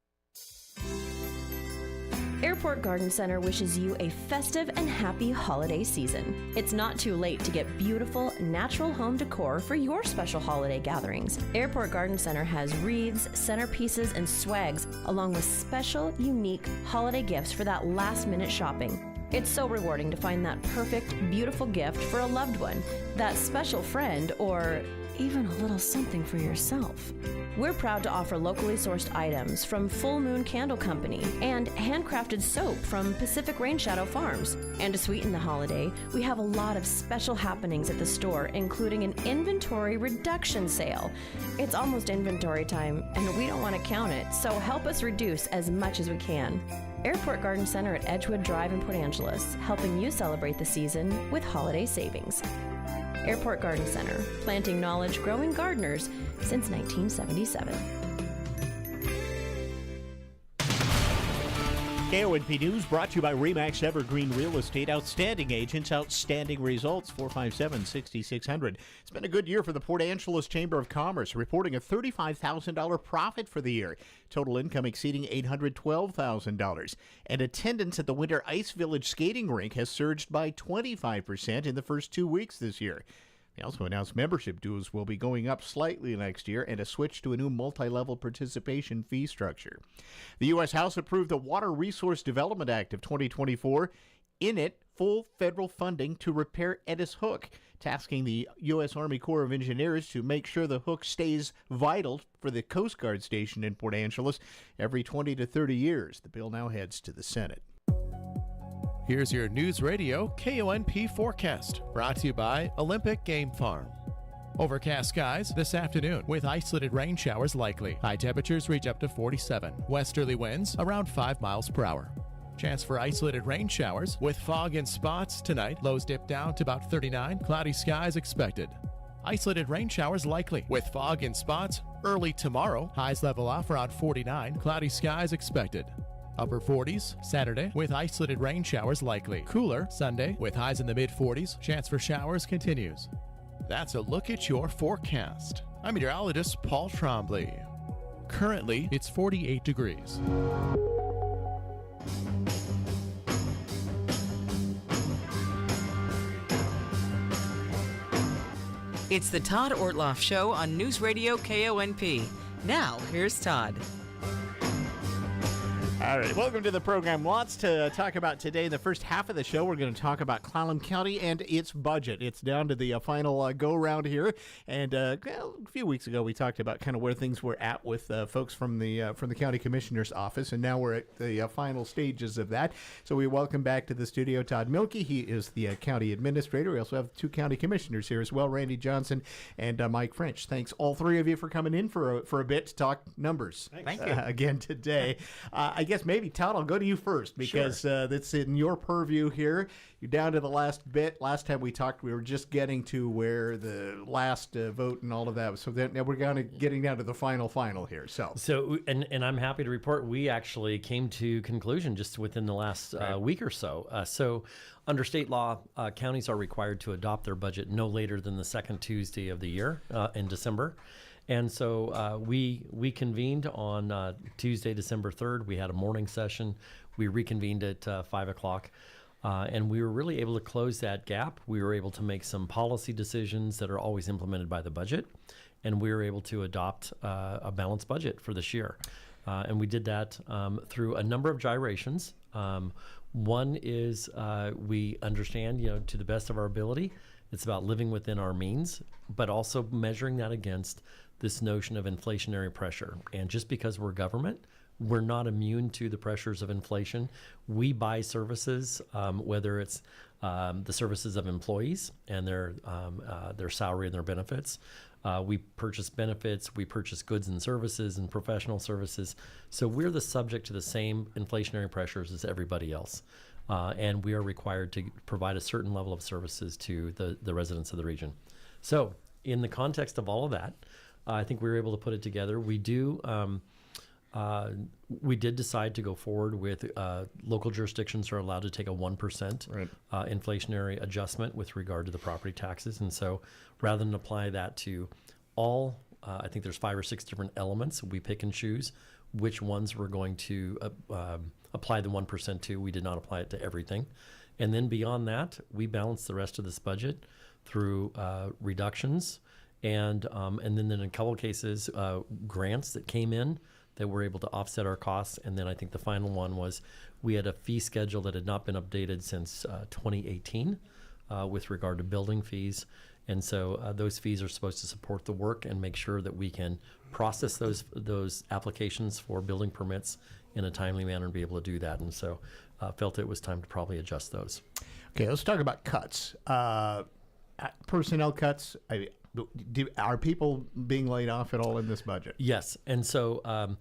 Airport Garden Center wishes you a festive and happy holiday season. It's not too late to get beautiful, natural home decor for your special holiday gatherings. Airport Garden Center has wreaths, centerpieces, and swags, along with special, unique holiday gifts for that last-minute shopping. It's so rewarding to find that perfect, beautiful gift for a loved one, that special friend, or even a little something for yourself. We're proud to offer locally sourced items from Full Moon Candle Company and handcrafted soap from Pacific Rain Shadow Farms. And to sweeten the holiday, we have a lot of special happenings at the store, including an inventory reduction sale. It's almost inventory time, and we don't want to count it, so help us reduce as much as we can. Airport Garden Center at Edgewood Drive in Port Angeles, helping you celebrate the season with holiday savings. Airport Garden Center, planting knowledge, growing gardeners since 1977. KONP News brought to you by RE/MAX Evergreen Real Estate. Outstanding agents, outstanding results. 457-6600. It's been a good year for the Port Angeles Chamber of Commerce, reporting a $35,000 profit for the year. Total income exceeding $812,000. And attendance at the Winter Ice Village skating rink has surged by 25% in the first 2 weeks this year. They also announced membership dues will be going up slightly next year and a switch to a new multi-level participation fee structure. The U.S. House approved the Water Resource Development Act of 2024. In it, full federal funding to repair Edis Hook, tasking the U.S. Army Corps of Engineers to make sure the hook stays vital for the Coast Guard station in Port Angeles every 20 to 30 years. The bill now heads to the Senate. Here's your News Radio KONP forecast, brought to you by Olympic Game Farm. Overcast skies this afternoon with isolated rain showers likely. High temperatures reach up to 47. Westerly winds around 5 miles per hour. Chance for isolated rain showers with fog in spots tonight. Lows dip down to about 39. Cloudy skies expected. Isolated rain showers likely with fog in spots early tomorrow. Highs level off around 49. Cloudy skies expected. Upper 40s Saturday with isolated rain showers likely. Cooler Sunday with highs in the mid-40s. Chance for showers continues. That's a look at your forecast. I'm meteorologist Paul Trombley. Currently, it's 48 degrees. It's the Todd Ortloff Show on Newsradio KONP. Now, here's Todd. All right, welcome to the program. Lots to talk about today. The first half of the show, we're going to talk about Clallam County and its budget. It's down to the final go-round here. And a few weeks ago, we talked about kind of where things were at with folks from the county commissioner's office, and now we're at the final stages of that. So we welcome back to the studio Todd Milkey. He is the county administrator. We also have two county commissioners here as well, Randy Johnson and Mike French. Thanks, all three of you, for coming in for a bit to talk numbers. Thank you. Again today. I guess maybe, Todd, I'll go to you first because that's in your purview here. You're down to the last bit. Last time we talked, we were just getting to where the last vote and all of that was. So now we're getting down to the final here. So and I'm happy to report we actually came to conclusion just within the last week or so. So under state law, counties are required to adopt their budget no later than the second Tuesday of the year in December. And so we convened on Tuesday, December 3rd. We had a morning session. We reconvened at 5 o'clock. And we were really able to close that gap. We were able to make some policy decisions that are always implemented by the budget. And we were able to adopt a balanced budget for this year. And we did that through a number of gyrations. One is we understand, to the best of our ability, it's about living within our means, but also measuring that against this notion of inflationary pressure. And just because we're government, we're not immune to the pressures of inflation. We buy services, whether it's the services of employees and their salary and their benefits. We purchase benefits, we purchase goods and services and professional services. So we're the subject to the same inflationary pressures as everybody else. And we are required to provide a certain level of services to the residents of the region. So in the context of all of that, I think we were able to put it together. We did decide to go forward with local jurisdictions are allowed to take a 1% inflationary adjustment with regard to the property taxes. And so rather than apply that to all, I think there's 5 or 6 different elements, we pick and choose which ones we're going to apply the 1% to. We did not apply it to everything. And then beyond that, we balance the rest of this budget through reductions and then in a couple of cases, grants that came in that were able to offset our costs. And then I think the final one was we had a fee schedule that had not been updated since 2018 with regard to building fees. And so those fees are supposed to support the work and make sure that we can process those applications for building permits in a timely manner and be able to do that. And so felt it was time to probably adjust those. Okay, let's talk about cuts. Personnel cuts. Are people being laid off at all in this budget? Yes, and so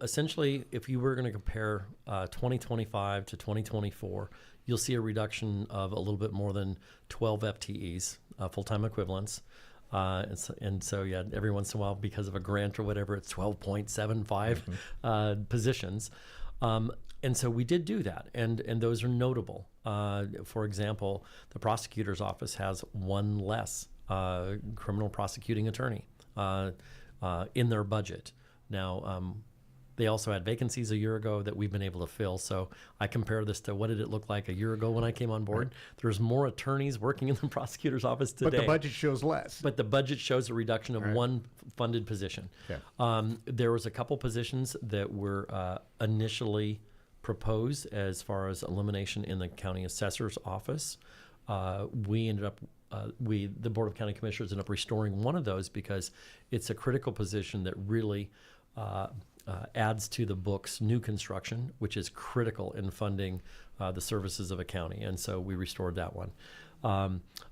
essentially, if you were going to compare 2025 to 2024, you'll see a reduction of a little bit more than 12 FTEs, full-time equivalents. And so, every once in a while, because of a grant or whatever, it's 12.75 positions. And so we did do that, and those are notable. For example, the prosecutor's office has one less criminal prosecuting attorney in their budget. Now, they also had vacancies a year ago that we've been able to fill. So I compare this to what did it look like a year ago when I came on board. Right. There's more attorneys working in the prosecutor's office today. But the budget shows less. But the budget shows a reduction of one funded position. Okay. There was a couple positions that were initially proposed as far as elimination in the county assessor's office. We ended up the Board of County Commissioners ended up restoring one of those because it's a critical position that really adds to the book's new construction, which is critical in funding the services of a county. And so we restored that one.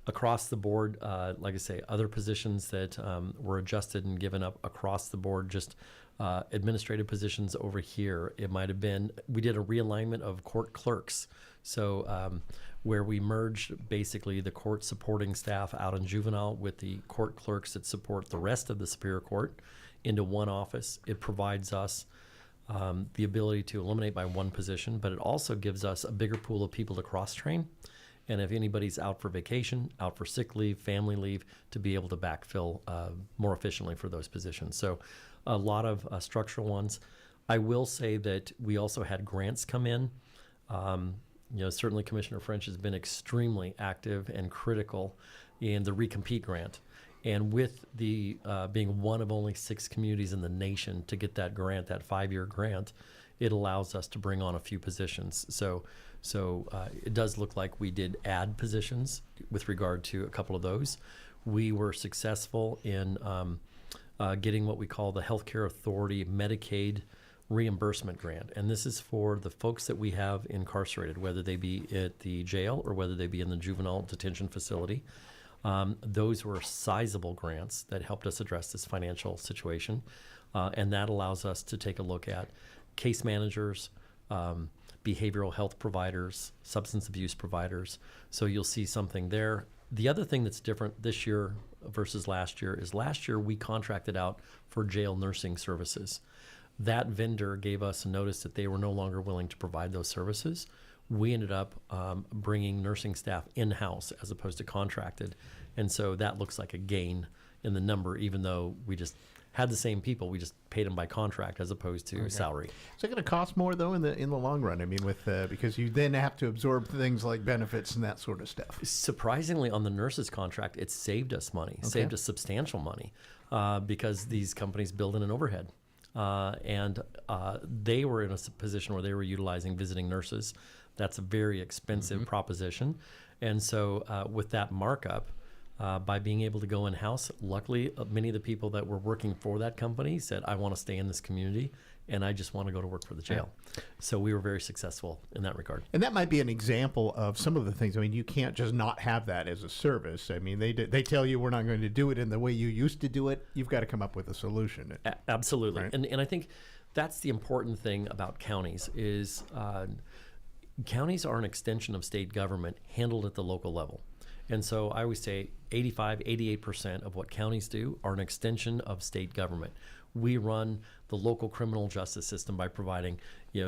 Across the board, like I say, other positions that were adjusted and given up across the board, just administrative positions over here. It might have been, we did a realignment of court clerks. So where we merged basically the court supporting staff out in juvenile with the court clerks that support the rest of the Superior Court into one office. It provides us the ability to eliminate by one position, but it also gives us a bigger pool of people to cross-train. And if anybody's out for vacation, out for sick leave, family leave, to be able to backfill more efficiently for those positions. So a lot of structural ones. I will say that we also had grants come in. Certainly Commissioner French has been extremely active and critical in the Recompete grant. And with the being one of only 6 communities in the nation to get that grant, that 5-year grant, it allows us to bring on a few positions. So it does look like we did add positions with regard to a couple of those. We were successful in getting what we call the Healthcare Authority Medicaid reimbursement grant. And this is for the folks that we have incarcerated, whether they be at the jail or whether they be in the juvenile detention facility. Those were sizable grants that helped us address this financial situation. And that allows us to take a look at case managers, behavioral health providers, substance abuse providers. So you'll see something there. The other thing that's different this year versus last year is last year we contracted out for jail nursing services. That vendor gave us a notice that they were no longer willing to provide those services. We ended up bringing nursing staff in-house as opposed to contracted. And so that looks like a gain in the number, even though we just had the same people. We just paid them by contract as opposed to salary. Is it going to cost more, though, in the long run? I mean, with because you then have to absorb things like benefits and that sort of stuff. Surprisingly, on the nurses contract, it saved us money, saved us substantial money because these companies build in an overhead. And they were in a position where they were utilizing visiting nurses. That's a very expensive proposition. And so with that markup, by being able to go in-house, luckily, many of the people that were working for that company said, I want to stay in this community, and I just want to go to work for the jail. So we were very successful in that regard. And that might be an example of some of the things. I mean, you can't just not have that as a service. I mean, they tell you we're not going to do it in the way you used to do it. You've got to come up with a solution. Absolutely. Right? And I think that's the important thing about counties is counties are an extension of state government handled at the local level. And so I always say 85, 88% of what counties do are an extension of state government. We run the local criminal justice system by providing,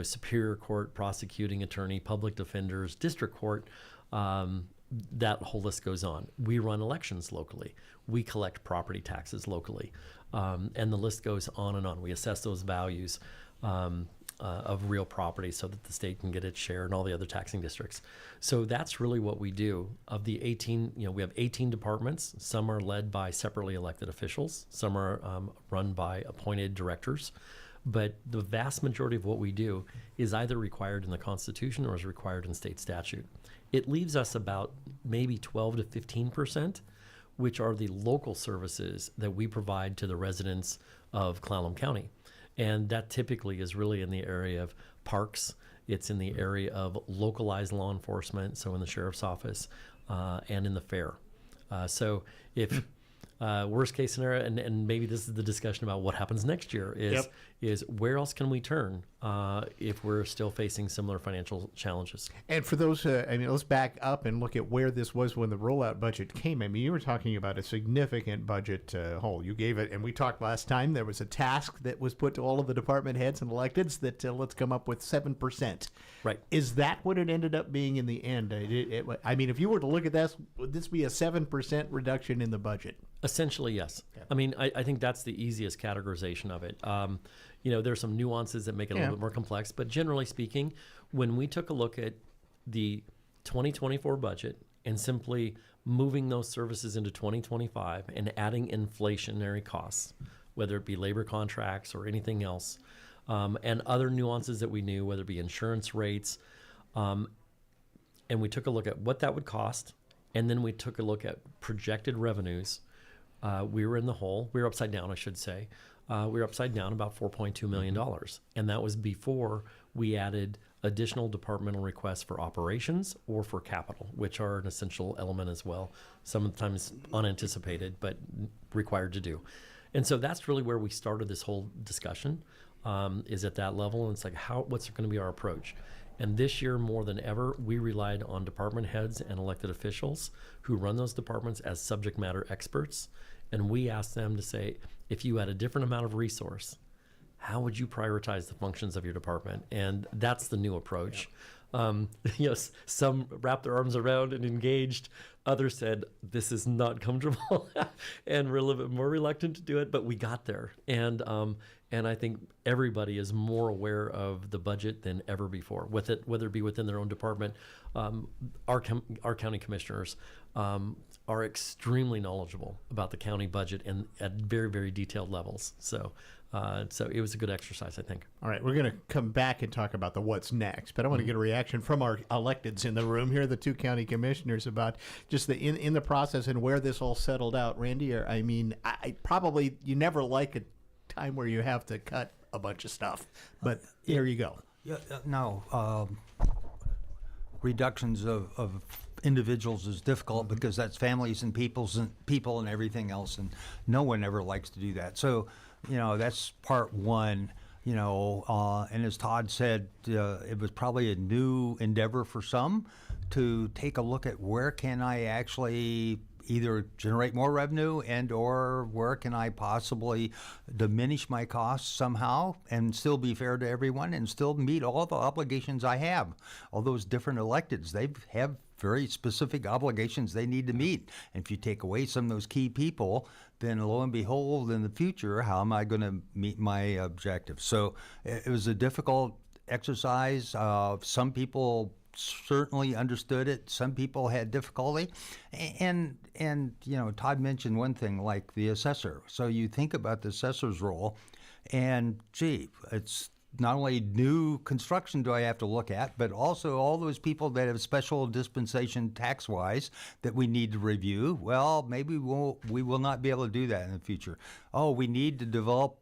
superior court, prosecuting attorney, public defenders, district court, that whole list goes on. We run elections locally. We collect property taxes locally. And the list goes on and on. We assess those values of real property so that the state can get its share and all the other taxing districts. So that's really what we do. Of the 18, we have 18 departments. Some are led by separately elected officials. Some are run by appointed directors. But the vast majority of what we do is either required in the Constitution or is required in state statute. It leaves us about maybe 12 to 15%, which are the local services that we provide to the residents of Clallam County. And that typically is really in the area of parks. It's in the area of localized law enforcement, so in the sheriff's office and in the fair. So if worst case scenario, and maybe this is the discussion about what happens next year, is where else can we turn if we're still facing similar financial challenges? And for those, let's back up and look at where this was when the rollout budget came. I mean, you were talking about a significant budget hole. You gave it, and we talked last time, there was a task that was put to all of the department heads and electeds that let's come up with 7%. Right. Is that what it ended up being in the end? I mean, if you were to look at this, would this be a 7% reduction in the budget? Essentially, yes. Yeah. I mean, I think that's the easiest categorization of it. There's some nuances that make it a little bit more complex, but generally speaking, when we took a look at the 2024 budget and simply moving those services into 2025 and adding inflationary costs, whether it be labor contracts or anything else, and other nuances that we knew, whether it be insurance rates, and we took a look at what that would cost, and then we took a look at projected revenues. We were in the hole. We were upside down, I should say. We were upside down about $4.2 million. And that was before we added additional departmental requests for operations or for capital, which are an essential element as well, sometimes unanticipated, but required to do. And so that's really where we started this whole discussion, is at that level. And it's like, what's going to be our approach? And this year, more than ever, we relied on department heads and elected officials who run those departments as subject matter experts. And we asked them to say, if you had a different amount of resource, how would you prioritize the functions of your department? And that's the new approach. Some wrapped their arms around and engaged. Others said, this is not comfortable and we're a little bit more reluctant to do it, but we got there. And I think everybody is more aware of the budget than ever before, whether it be within their own department. Our county commissioners are extremely knowledgeable about the county budget and at very, very detailed levels. So it was a good exercise, I think. All right, we're going to come back and talk about the what's next, but I want to get a reaction from our electeds in the room here, the two county commissioners, about just the in the process and where this all settled out. Randy, I mean, I probably, you never like a time where you have to cut a bunch of stuff, but here you go. Yeah, no, reductions of individuals is difficult because that's families and people and everything else, and no one ever likes to do that. So, that's part one. And as Todd said, it was probably a new endeavor for some to take a look at where can I actually either generate more revenue and or where can I possibly diminish my costs somehow and still be fair to everyone and still meet all the obligations I have. All those different electeds, they have very specific obligations they need to meet. And if you take away some of those key people, then lo and behold, in the future, how am I going to meet my objectives? So it was a difficult exercise. Some people certainly understood it. Some people had difficulty. And Todd mentioned one thing like the assessor. So you think about the assessor's role, and gee, it's not only new construction do I have to look at, but also all those people that have special dispensation tax-wise that we need to review. Well, maybe we will not be able to do that in the future. Oh, we need to develop,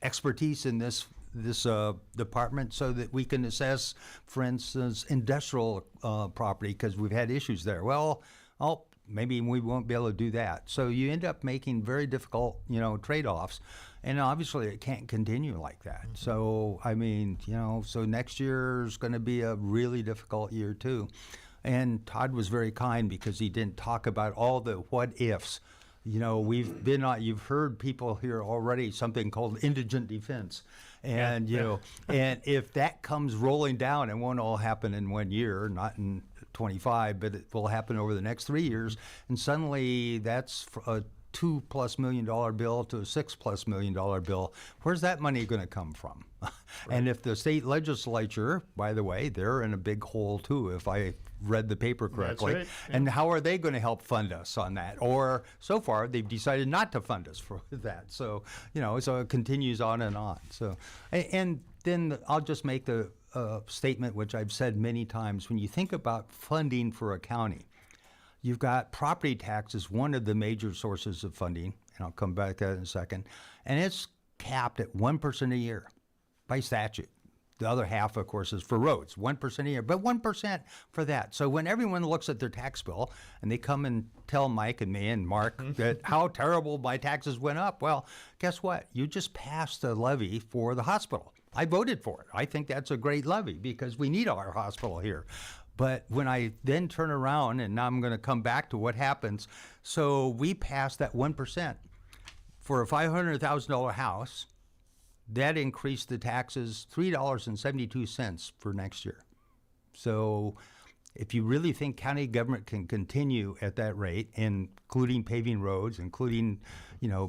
expertise in this department so that we can assess, for instance, industrial property because we've had issues there. Well, maybe we won't be able to do that. So you end up making very difficult, trade-offs. And obviously it can't continue like that. Mm-hmm. So, I mean, so next year is going to be a really difficult year too. And Todd was very kind because he didn't talk about all the what ifs. You've heard people here already something called indigent defense. And, and if that comes rolling down, it won't all happen in 1 year, not in 25, but it will happen over the next 3 years. And suddenly that's a $2+ million bill to a $6+ million bill. Where's that money going to come from? Right. And if the state legislature, by the way, they're in a big hole too, if I read the paper correctly. That's right. Yeah. And how are they going to help fund us on that? Or so far they've decided not to fund us for that. So, so it continues on and on. So, and then I'll just make the statement, which I've said many times, when you think about funding for a county, you've got property taxes, one of the major sources of funding, and I'll come back to that in a second, and it's capped at 1% a year by statute. The other half, of course, is for roads, 1% a year, but 1% for that. So when everyone looks at their tax bill and they come and tell Mike and me and Mark that how terrible my taxes went up, well, guess what? You just passed a levy for the hospital. I voted for it. I think that's a great levy because we need our hospital here. But when I then turn around, and now I'm going to come back to what happens, so we passed that 1% for a $500,000 house. That increased the taxes $3.72 for next year. So if you really think county government can continue at that rate, including paving roads, including,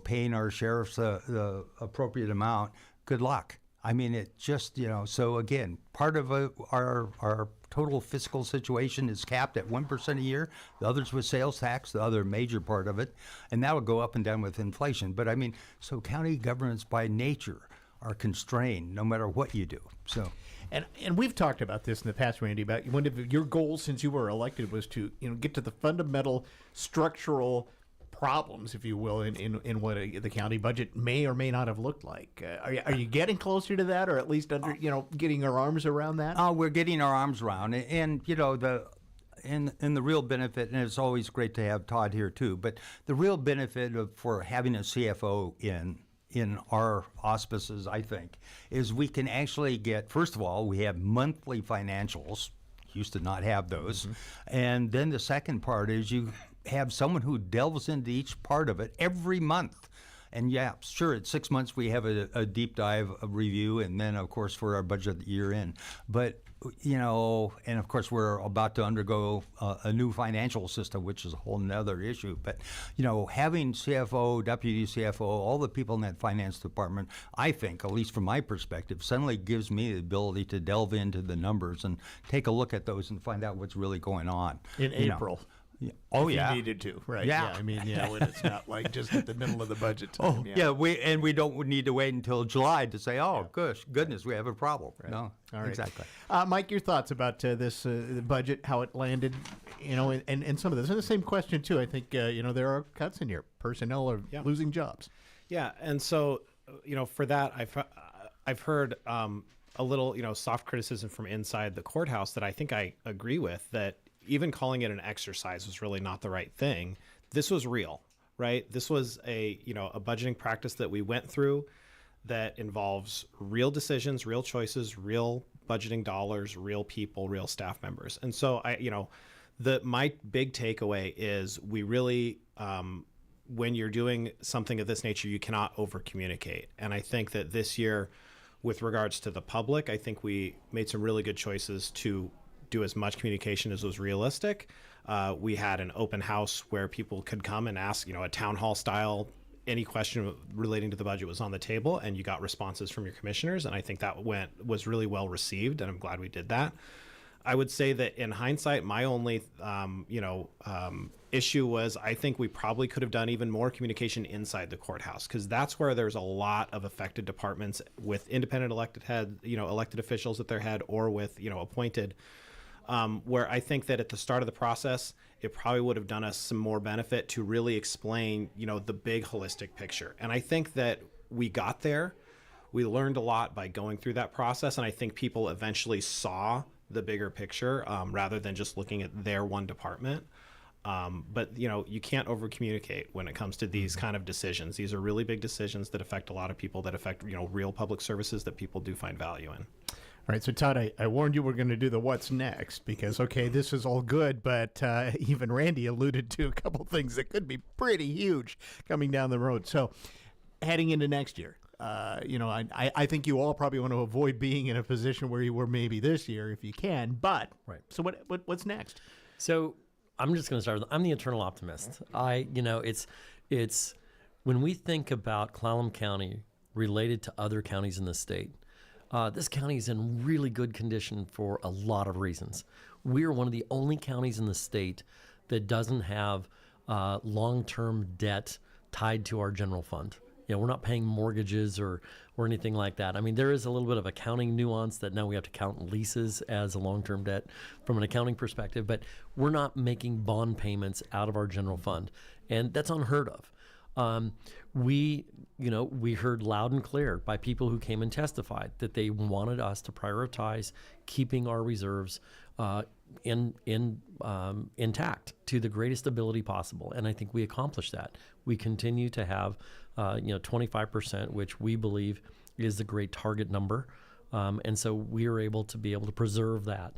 paying our sheriffs the appropriate amount, good luck. I mean, it just, so again, part of our total fiscal situation is capped at 1% a year. The other's with sales tax, the other major part of it, and that will go up and down with inflation. But I mean, so county governments by nature are constrained no matter what you do. So, and we've talked about this in the past, Randy, about one of your goals since you were elected was to get to the fundamental structural problems, if you will, in what the county budget may or may not have looked like. Are you getting closer to that, or at least under getting our arms around that? We're getting our arms around it, and the real benefit, and it's always great to have Todd here too. But the real benefit for having a CFO in our auspices, I think, is we can actually get, first of all, we have monthly financials. Used to not have those. Mm-hmm. And then the second part is you have someone who delves into each part of it every month. And yeah, sure, at 6 months we have a deep dive review, and then, of course, for our budget year end. But, and of course, we're about to undergo a new financial system, which is a whole nother issue. But, having CFO, deputy CFO, all the people in that finance department, I think, at least from my perspective, suddenly gives me the ability to delve into the numbers and take a look at those and find out what's really going on. In April. Oh, if yeah. you needed to, right? Yeah. I mean, when it's not like just at the middle of the budget time. We don't need to wait until July to say, goodness, we have a problem. Right. No, All right. exactly. Mike, your thoughts about this budget, how it landed, and some of this. And the same question, too. I think, there are cuts in here. Personnel are losing jobs. Yeah, and so, for that, I've heard a little, soft criticism from inside the courthouse that I think I agree with, that even calling it an exercise was really not the right thing. This was real, right? This was a budgeting practice that we went through that involves real decisions, real choices, real budgeting dollars, real people, real staff members. And so my big takeaway is we really, when you're doing something of this nature, you cannot over communicate. And I think that this year, with regards to the public, I think we made some really good choices to do as much communication as was realistic. We had an open house where people could come and ask, a town hall style, any question relating to the budget was on the table, and you got responses from your commissioners. And I think that was really well received, and I'm glad we did that. I would say that in hindsight, my only, issue was I think we probably could have done even more communication inside the courthouse, because that's where there's a lot of affected departments with independent elected officials at their head, or with, appointed, where I think that at the start of the process, it probably would have done us some more benefit to really explain, the big holistic picture. And I think that we got there. We learned a lot by going through that process. And I think people eventually saw the bigger picture, rather than just looking at their one department. But you can't over communicate when it comes to these kind of decisions. These are really big decisions that affect a lot of people, that affect, real public services that people do find value in. All right, so Todd, I warned you we're going to do the what's next, because, this is all good, but even Randy alluded to a couple things that could be pretty huge coming down the road. So heading into next year, I think you all probably want to avoid being in a position where you were maybe this year if you can, but so what's next? So I'm just going to start with, I'm the eternal optimist. It's when we think about Clallam County related to other counties in the state, this county is in really good condition for a lot of reasons. We are one of the only counties in the state that doesn't have long-term debt tied to our general fund. We're not paying mortgages or anything like that. I mean, there is a little bit of accounting nuance that now we have to count leases as a long-term debt from an accounting perspective, but we're not making bond payments out of our general fund, and that's unheard of. We heard loud and clear by people who came and testified that they wanted us to prioritize keeping our reserves intact to the greatest ability possible, and I think we accomplished that. We continue to have 25%, which we believe is a great target number, and so we are able to preserve that.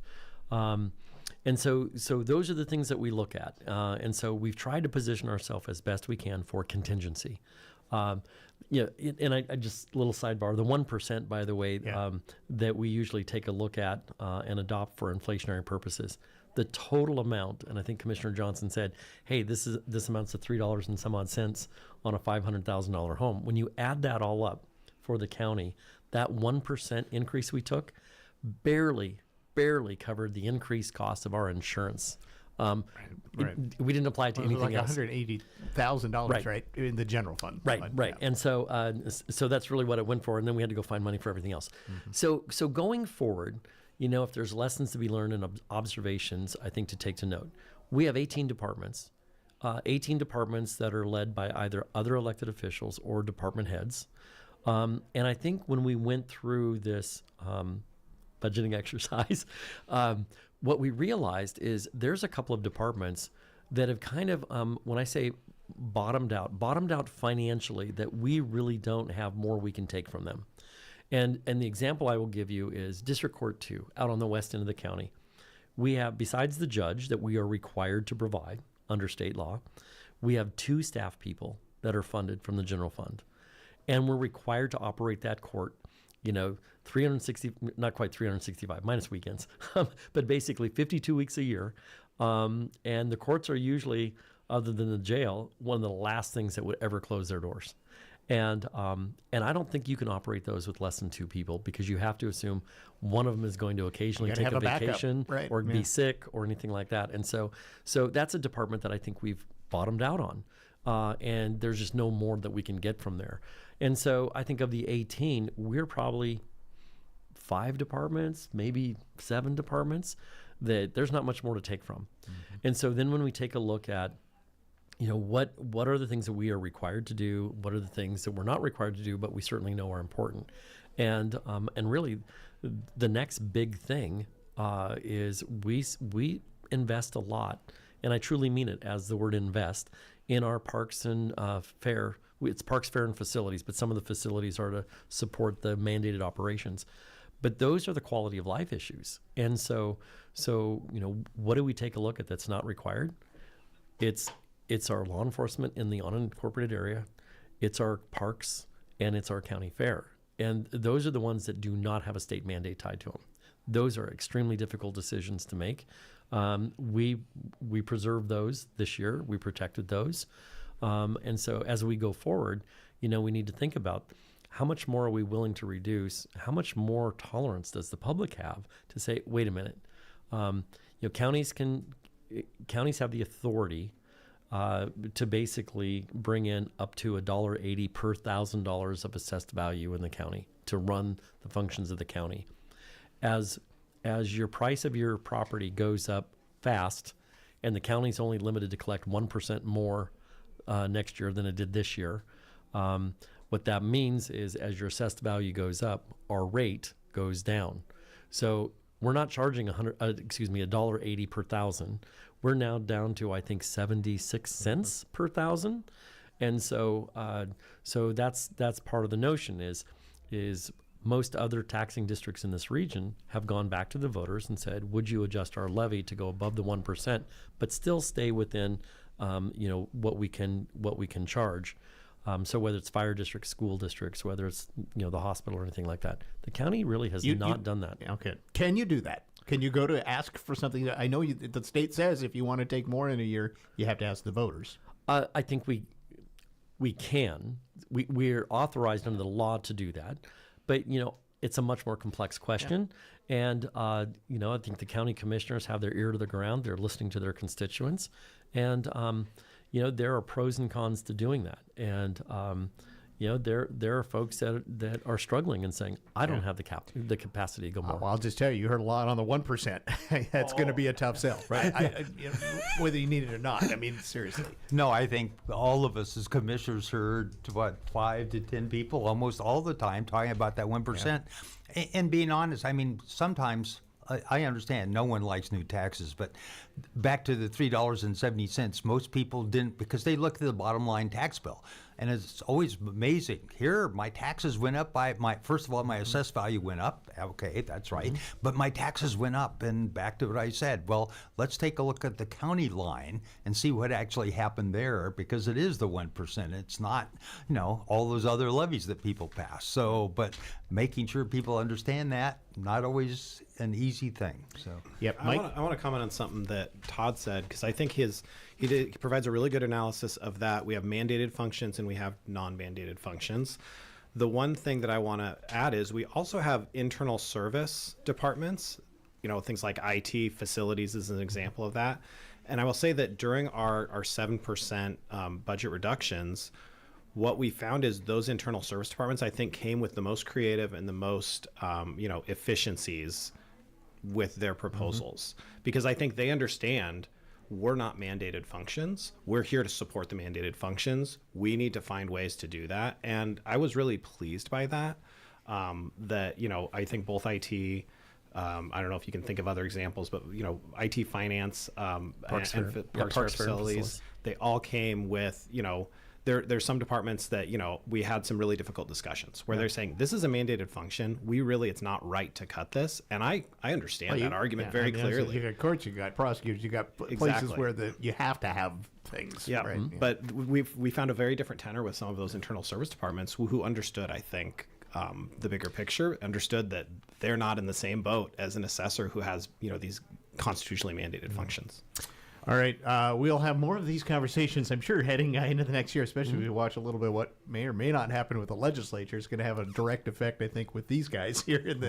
And so those are the things that we look at, and so we've tried to position ourselves as best we can for contingency. And I just little sidebar, the 1%, by the way, that we usually take a look at and adopt for inflationary purposes. The total amount, and I think Commissioner Johnson said, hey, this amounts to $3 and some odd cents on a $500,000 home. When you add that all up for the county, that 1% increase we took barely covered the increased cost of our insurance. We didn't apply it to anything else. $180,000, right, in the general fund. Right. And so that's really what it went for, and then we had to go find money for everything else. Mm-hmm. So going forward, if there's lessons to be learned and observations, I think to take to note, we have 18 departments that are led by either other elected officials or department heads. And I think when we went through this budgeting exercise, what we realized is there's a couple of departments that have kind of, when I say bottomed out financially, that we really don't have more we can take from them. And the example I will give you is District Court 2, out on the west end of the county. We have, besides the judge that we are required to provide under state law, we have 2 staff people that are funded from the general fund. And we're required to operate that court, 360, not quite 365, minus weekends, but basically 52 weeks a year. And the courts are usually, other than the jail, one of the last things that would ever close their doors. And I don't think you can operate those with less than 2 people, because you have to assume one of them is going to occasionally take a vacation or be sick or anything like that. And so that's a department that I think we've bottomed out on. And there's just no more that we can get from there. And so I think of the 18, we're probably 5 departments, maybe 7 departments that there's not much more to take from. And so then when we take a look at, what are the things that we are required to do? What are the things that we're not required to do, but we certainly know are important? And really, the next big thing is we invest a lot, and I truly mean it as the word invest, in our parks and fair. It's parks, fair, and facilities, but some of the facilities are to support the mandated operations. But those are the quality of life issues. And so what do we take a look at that's not required? It's our law enforcement in the unincorporated area, it's our parks, and it's our county fair. And those are the ones that do not have a state mandate tied to them. Those are extremely difficult decisions to make. We preserved those this year. We protected those. And so as we go forward, we need to think about how much more are we willing to reduce? How much more tolerance does the public have to say, wait a minute, counties have the authority to basically bring in up to $1.80 per $1,000 of assessed value in the county to run the functions of the county. As your price of your property goes up fast, and the county's only limited to collect 1% more next year than it did this year, what that means is as your assessed value goes up, our rate goes down. So we're not charging $1.80 per $1,000. We're now down to, I think, 76 cents per $1,000. And so that's part of the notion is most other taxing districts in this region have gone back to the voters and said, would you adjust our levy to go above the 1%, but still stay within what we can charge. So whether it's fire districts, school districts, whether it's the hospital or anything like that, the county really has not done that. Okay, can you do that? Can you go to ask for something? I know the state says if you want to take more in a year, you have to ask the voters. I think we can. We're authorized under the law to do that, but it's a much more complex question. Yeah. And I think the county commissioners have their ear to the ground. They're listening to their constituents, and there are pros and cons to doing that. And there are folks that are struggling and saying, I don't have the capacity to go more. Well, I'll just tell you, you heard a lot on the 1%. That's going to be a tough sell, right? Whether you need it or not. I mean, seriously. No, I think all of us as commissioners heard 5 to 10 people almost all the time talking about that 1%. Yeah. And being honest, I mean, sometimes I understand no one likes new taxes, but back to the $3.70, most people didn't, because they look at the bottom line tax bill. And it's always amazing. Here, my taxes went up by first of all, my assessed value went up. Okay, that's right. Mm-hmm. But my taxes went up. And back to what I said, well, let's take a look at the county line and see what actually happened there, because it is the 1%. It's not, all those other levies that people pass. So, but making sure people understand that, not always an easy thing. So, yep. I want to comment on something that Todd said, because I think he provides a really good analysis of that. We have mandated functions and we have non-mandated functions. The one thing that I want to add is we also have internal service departments, things like IT, facilities is an example of that. And I will say that during our 7% budget reductions, what we found is those internal service departments, I think, came with the most creative and the most, efficiencies with their proposals. Mm-hmm. Because I think they understand we're not mandated functions. We're here to support the mandated functions. We need to find ways to do that. And I was really pleased by that, I think both IT, I don't know if you can think of other examples, but, IT finance, Parks Fair facilities, they all came with, there's some departments that, we had some really difficult discussions where they're saying, this is a mandated function. It's not right to cut this. And I understand that argument very clearly. You got courts, you got prosecutors, you got places where you have to have things. Yeah. Right? Mm-hmm. But we found a very different tenor with some of those internal service departments who understood, I think, the bigger picture, understood that they're not in the same boat as an assessor who has, these constitutionally mandated functions. All right, we'll have more of these conversations, I'm sure, heading into the next year, especially if we watch a little bit what may or may not happen with the legislature. It's going to have a direct effect, I think, with these guys here in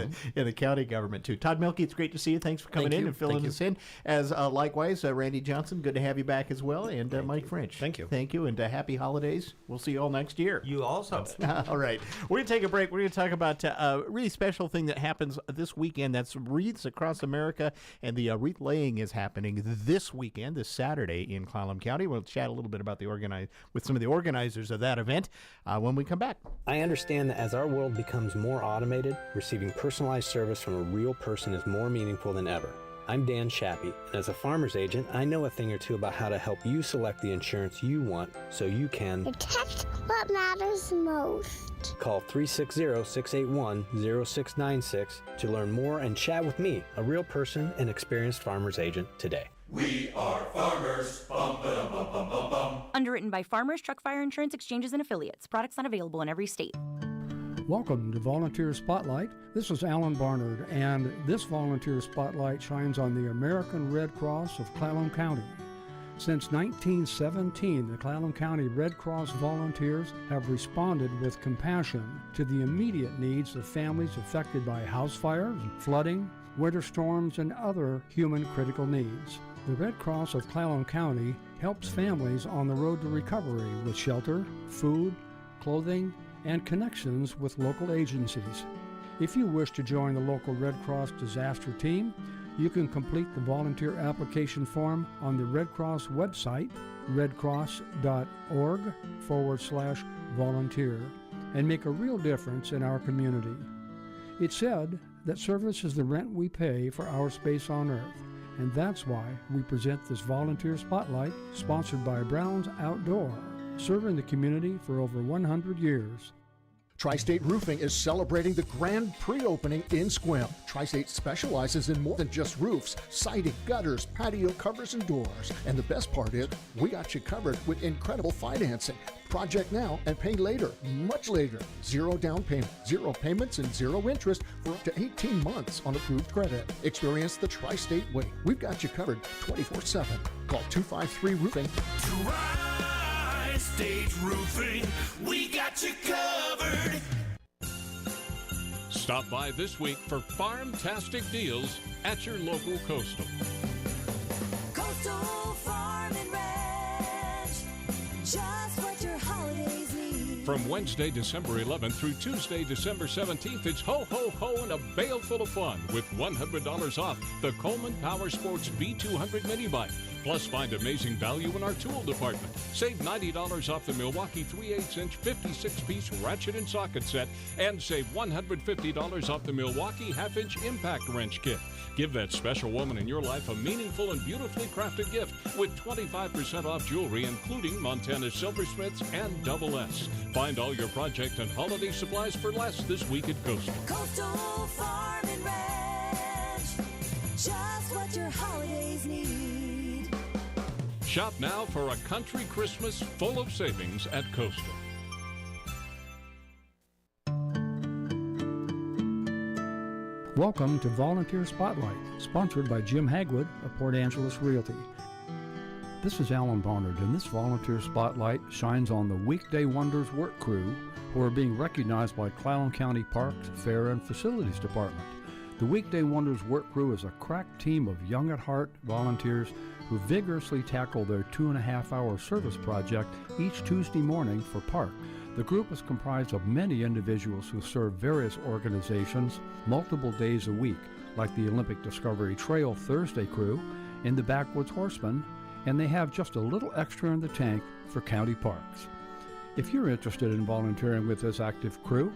the county government, too. Todd Mielke, it's great to see you. Thanks for coming in and filling us in. As likewise, Randy Johnson, good to have you back as well, and Mike French. Thank you. Thank you, and happy holidays. We'll see you all next year. You also. All right. We're going to take a break. We're going to talk about a really special thing that happens this weekend. That's wreaths across America, and the wreath laying is happening this weekend, this Saturday in Clallam County. We'll chat a little bit about with some of the organizers of that event when we come back. I understand that as our world becomes more automated, receiving personalized service from a real person is more meaningful than ever. I'm Dan Shappy, and as a farmer's agent, I know a thing or two about how to help you select the insurance you want so you can protect what matters most. Call 360-681-0696 to learn more and chat with me, a real person and experienced farmer's agent, today. We are farmers. Bum, ba-dum, bum, bum, bum, bum. Underwritten by Farmers Truck Fire Insurance Exchanges and Affiliates. Products not available in every state. Welcome to Volunteer Spotlight. This is Alan Barnard, and this Volunteer Spotlight shines on the American Red Cross of Clallam County. Since 1917, the Clallam County Red Cross volunteers have responded with compassion to the immediate needs of families affected by house fires, flooding, winter storms, and other human critical needs. The Red Cross of Clallam County helps families on the road to recovery with shelter, food, clothing, and connections with local agencies. If you wish to join the local Red Cross disaster team, you can complete the volunteer application form on the Red Cross website, redcross.org/volunteer, and make a real difference in our community. It's said that service is the rent we pay for our space on Earth, and that's why we present this Volunteer Spotlight, sponsored by Brown's Outdoor, serving the community for over 100 years. Tri-State Roofing is celebrating the grand pre-opening in Sequim. Tri-State specializes in more than just roofs, siding, gutters, patio covers, and doors. And the best part is, we got you covered with incredible financing. Project now and pay later, much later. Zero down payment, zero payments, and zero interest for up to 18 months on approved credit. Experience the Tri-State way. We've got you covered 24/7. Call 253-ROOFING. Tri-State Roofing, we got you covered. Stop by this week for farm-tastic deals at your local Coastal. Coastal Farm and Ranch, just what your holidays need. From Wednesday, December 11th through Tuesday, December 17th, it's ho, ho, ho, and a bale full of fun with $100 off the Coleman Power Sports B200 mini bike. Plus, find amazing value in our tool department. Save $90 off the Milwaukee 3/8-inch 56-piece ratchet and socket set, and save $150 off the Milwaukee half-inch impact wrench kit. Give that special woman in your life a meaningful and beautifully crafted gift with 25% off jewelry, including Montana Silversmiths and Double S. Find all your project and holiday supplies for less this week at Coastal. Coastal Farm and Ranch, just what your holidays need. Shop now for a country Christmas full of savings at Coastal. Welcome to Volunteer Spotlight, sponsored by Jim Hagwood of Port Angeles Realty. This is Alan Barnard, and this Volunteer Spotlight shines on the Weekday Wonders work crew who are being recognized by Clallam County Parks, Fair, and Facilities Department. The Weekday Wonders work crew is a crack team of young at heart volunteers who vigorously tackle their 2.5-hour service project each Tuesday morning for Park. The group is comprised of many individuals who serve various organizations multiple days a week, like the Olympic Discovery Trail Thursday crew and the Backwoods Horsemen, and they have just a little extra in the tank for county parks. If you're interested in volunteering with this active crew,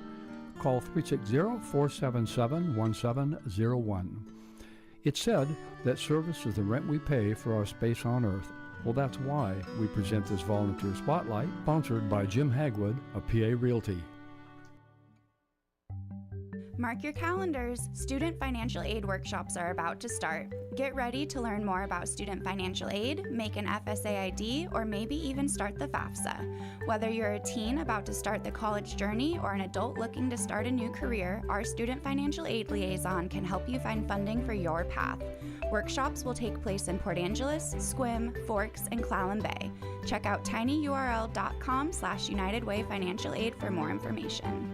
call 360-477-1701. It's said that service is the rent we pay for our space on Earth. Well, that's why we present this Volunteer Spotlight, sponsored by Jim Hagwood of PA Realty. Mark your calendars. Student financial aid workshops are about to start. Get ready to learn more about student financial aid, make an FSA ID, or maybe even start the FAFSA. Whether you're a teen about to start the college journey or an adult looking to start a new career, our student financial aid liaison can help you find funding for your path. Workshops will take place in Port Angeles, Sequim, Forks, and Clallam Bay. Check out tinyurl.com/United Way Financial Aid for more information.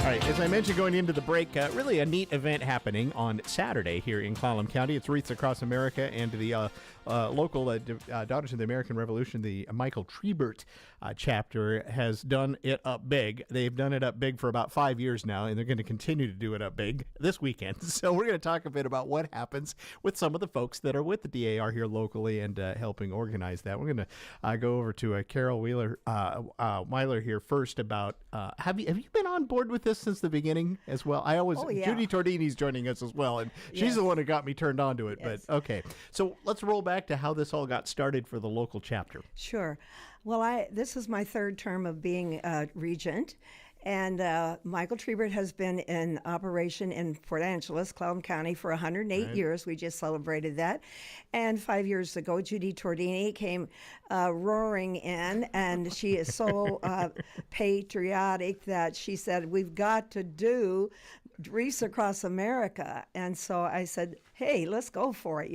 All right, as I mentioned going into the break, really a neat event happening on Saturday here in Clallam County. It's Wreaths Across America, and the local Daughters of the American Revolution, the Michael Trebert chapter, has done it up big. They've done it up big for about 5 years now, and they're going to continue to do it up big this weekend. So we're going to talk a bit about what happens with some of the folks that are with the DAR here locally and helping organize that. We're going to go over to Carol Weiler here first about, have you been on board with this since the beginning as well? Judy Tordini's joining us as well, and she's the one who got me turned on to it. Yes. But okay, so let's roll back to how this all got started for the local chapter. Sure. Well, this is my third term of being regent, and Michael Trebert has been in operation in Port Angeles, Clallam County, for 108 years. We just celebrated that. And 5 years ago, Judy Tordini came roaring in, and she is so patriotic that she said, we've got to do Wreaths Across America. And so I said, hey, let's go for it,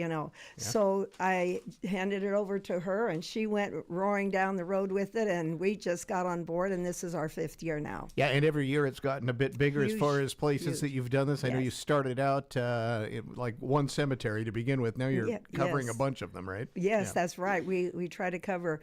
So I handed it over to her, and she went roaring down the road with it, and we just got on board, and this is our 5th year now. Yeah, and every year it's gotten a bit bigger as far as places that you've done this. I know you started out in like one cemetery to begin with. Now you're covering a bunch of them, right? Yes, that's right. We tried to cover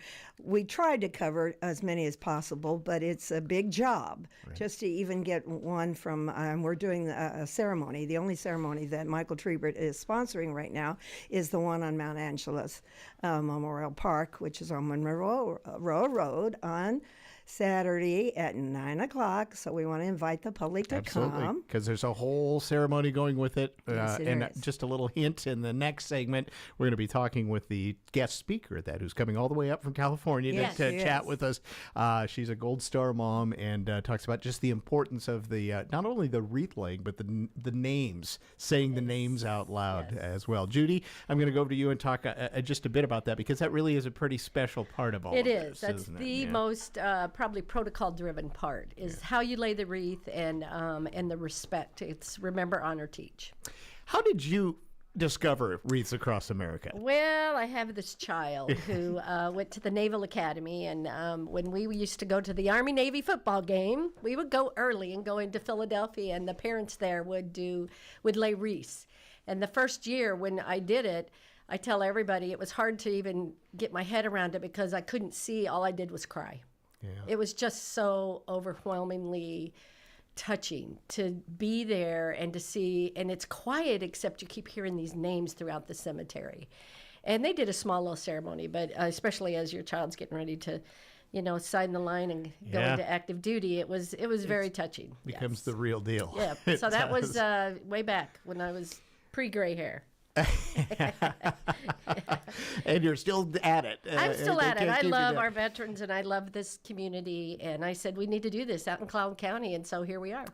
as many as possible, but it's a big job just to even get one from, we're doing a ceremony. The only ceremony that Michael Trebert is sponsoring right now is the one on Mount Angeles Memorial Park, which is on Monroe Road on Saturday at 9 o'clock. So we want to invite the public to come. Because there's a whole ceremony going with it. Yes, and just a little hint, in the next segment, we're going to be talking with the guest speaker at that, who's coming all the way up from California to chat with us. She's a Gold Star mom, and talks about just the importance of the not only the wreath laying, but the names, saying the names out loud as well. Judy, I'm going to go over to you and talk just a bit about that, because that really is a pretty special part of all of this. That's the most probably protocol-driven part is how you lay the wreath and the respect. It's remember, honor, teach. How did you discover Wreaths Across America? Well, I have this child who went to the Naval Academy, and when we used to go to the Army-Navy football game, we would go early and go into Philadelphia, and the parents there would lay wreaths. And the first year when I did it, I tell everybody it was hard to even get my head around it because I couldn't see. All I did was cry. Yeah. It was just so overwhelmingly touching to be there and to see, and it's quiet except you keep hearing these names throughout the cemetery. And they did a small little ceremony, but especially as your child's getting ready to, sign the line and go into active duty, it was very touching. Becomes the real deal. Yeah. So that was way back when I was pre-gray hair. And you're still at it. I'm still at it. I love our veterans, and I love this community. And I said, we need to do this out in Clallam County, and so here we are.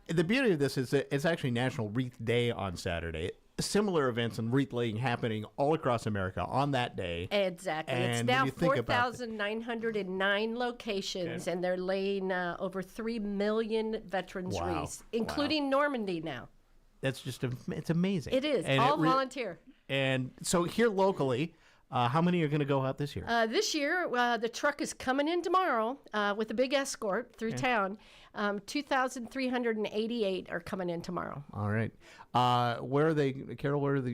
The beauty of this is that it's actually National Wreath Day on Saturday. Similar events and wreath laying happening all across America on that day. Exactly. And it's now 4,909 locations, and they're laying over 3 million veterans wreaths, including Normandy now. That's just it's amazing. It is. And all volunteer. And so here locally, how many are going to go out this year? This year, the truck is coming in tomorrow with a big escort through town. 2,388 are coming in tomorrow. All right. Where are they, Carol?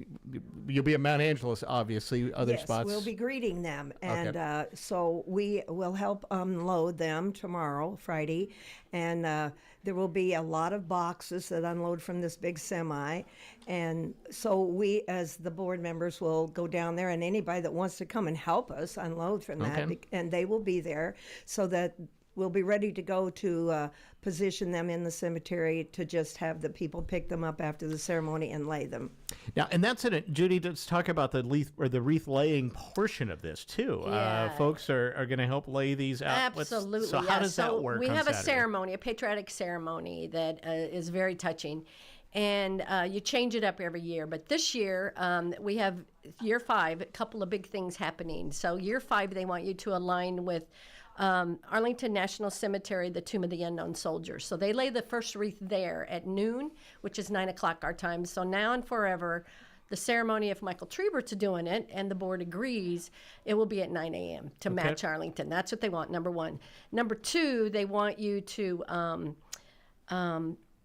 You'll be at Mount Angeles, obviously. Other spots? Yes, we'll be greeting them. And so we will help unload them tomorrow, Friday. And there will be a lot of boxes that unload from this big semi. And so we, as the board members, will go down there, and anybody that wants to come and help us unload from that, and they will be there so that we'll be ready to go to position them in the cemetery to just have the people pick them up after the ceremony and lay them. Now, and that's it. Judy, let's talk about the wreath laying portion of this too. Yeah. Folks are going to help lay these out. Absolutely. So how does that work? We have Saturday? A ceremony, a patriotic ceremony that is very touching. And you change it up every year. But this year, we have year 5, a couple of big things happening. So year 5, they want you to align with Arlington National Cemetery, the Tomb of the Unknown Soldier. So they lay the first wreath there at noon, which is 9 o'clock our time. So now and forever, the ceremony, if Michael Triebert's doing it and the board agrees, it will be at 9 a.m. to match Arlington. That's what they want, number one. Number two, they want you to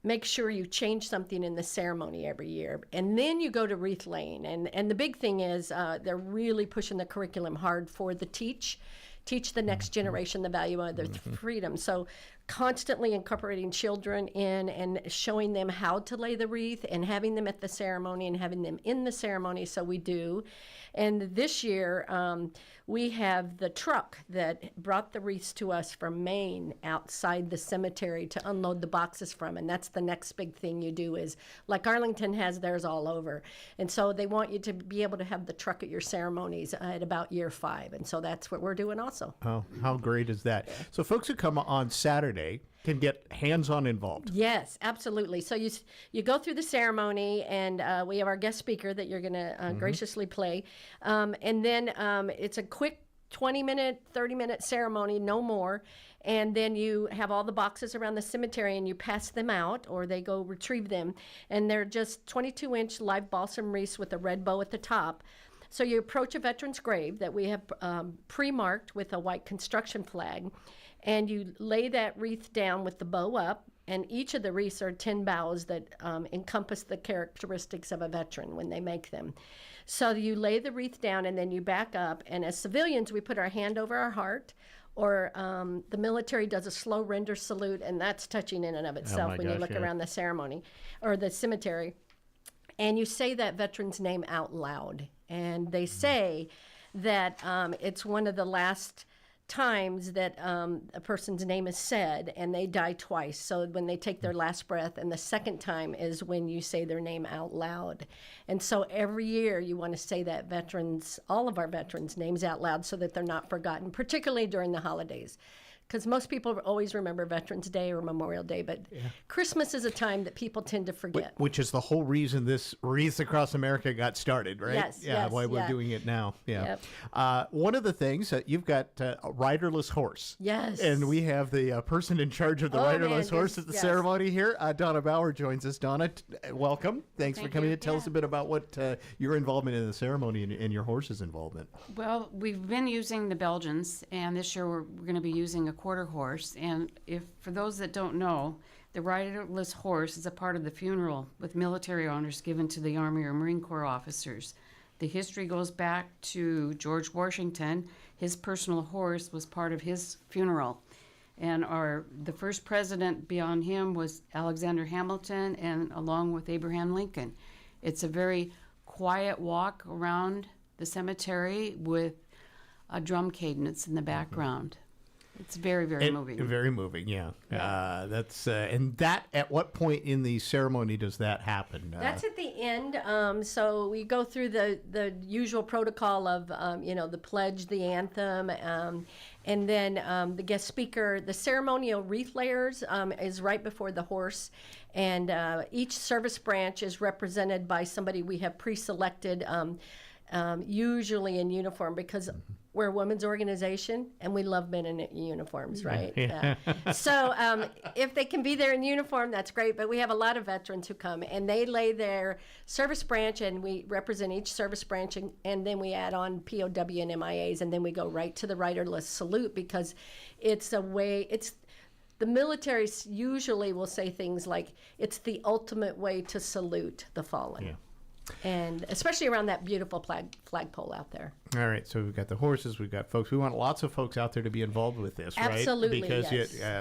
make sure you change something in the ceremony every year. And then you go to wreath laying. And the big thing is they're really pushing the curriculum hard for the teach the next generation the value of their freedom. So constantly incorporating children in and showing them how to lay the wreath and having them at the ceremony and having them in the ceremony. So we do. And this year, we have the truck that brought the wreaths to us from Maine outside the cemetery to unload the boxes from. And that's the next big thing you do is, like Arlington has theirs all over. And so they want you to be able to have the truck at your ceremonies at about year 5. And so that's what we're doing also. Oh, how great is that? So folks who come on Saturday can get hands-on involved. Yes, absolutely. So you go through the ceremony, and we have our guest speaker that you're going to graciously play. And then it's a quick 20-minute, 30-minute ceremony, no more. And then you have all the boxes around the cemetery, and you pass them out, or they go retrieve them. And they're just 22-inch live balsam wreaths with a red bow at the top. So you approach a veteran's grave that we have pre-marked with a white construction flag, and you lay that wreath down with the bow up, and each of the wreaths are 10 boughs that encompass the characteristics of a veteran when they make them. So you lay the wreath down, and then you back up, and as civilians, we put our hand over our heart, or the military does a slow render salute, and that's touching in and of itself when you look around the ceremony, or the cemetery. And you say that veteran's name out loud. And they say that it's one of the last times that a person's name is said, and they die twice. So when they take their last breath, and the second time is when you say their name out loud. And so every year you want to say that all of our veterans' names out loud so that they're not forgotten, particularly during the holidays. Because most people always remember Veterans Day or Memorial Day, but Christmas is a time that people tend to forget. Which is the whole reason this Wreaths Across America got started, right? Yes, yeah, why we're doing it now. Yeah. Yep. One of the things, you've got a riderless horse. Yes. And we have the person in charge of the riderless horse at the ceremony here. Donna Bauer joins us. Donna, welcome. Thanks for coming to tell us a bit about what your involvement in the ceremony and your horse's involvement. Well, we've been using the Belgians, and this year we're going to be using a quarter horse. And for those that don't know, the riderless horse is a part of the funeral with military honors given to the Army or Marine Corps officers. The history goes back to George Washington. His personal horse was part of his funeral. And the first president beyond him was Alexander Hamilton, and along with Abraham Lincoln. It's a very quiet walk around the cemetery with a drum cadence in the background. It's very, very moving. Very moving, yeah. That's and that. At what point in the ceremony does that happen? That's at the end. So we go through the usual protocol of the pledge, the anthem, and then the guest speaker. The ceremonial wreath layers is right before the horse, and each service branch is represented by somebody we have pre-selected. Usually in uniform, because we're a women's organization and we love men in uniforms, right? Yeah. So if they can be there in uniform, that's great. But we have a lot of veterans who come, and they lay their service branch, and we represent each service branch, and then we add on POW and MIAs, and then we go right to the riderless salute, because it's a way, the military usually will say things like, it's the ultimate way to salute the fallen. Yeah. And especially around that beautiful flagpole out there. All right, so we've got the horses, we've got folks. We want lots of folks out there to be involved with this, right? Absolutely, because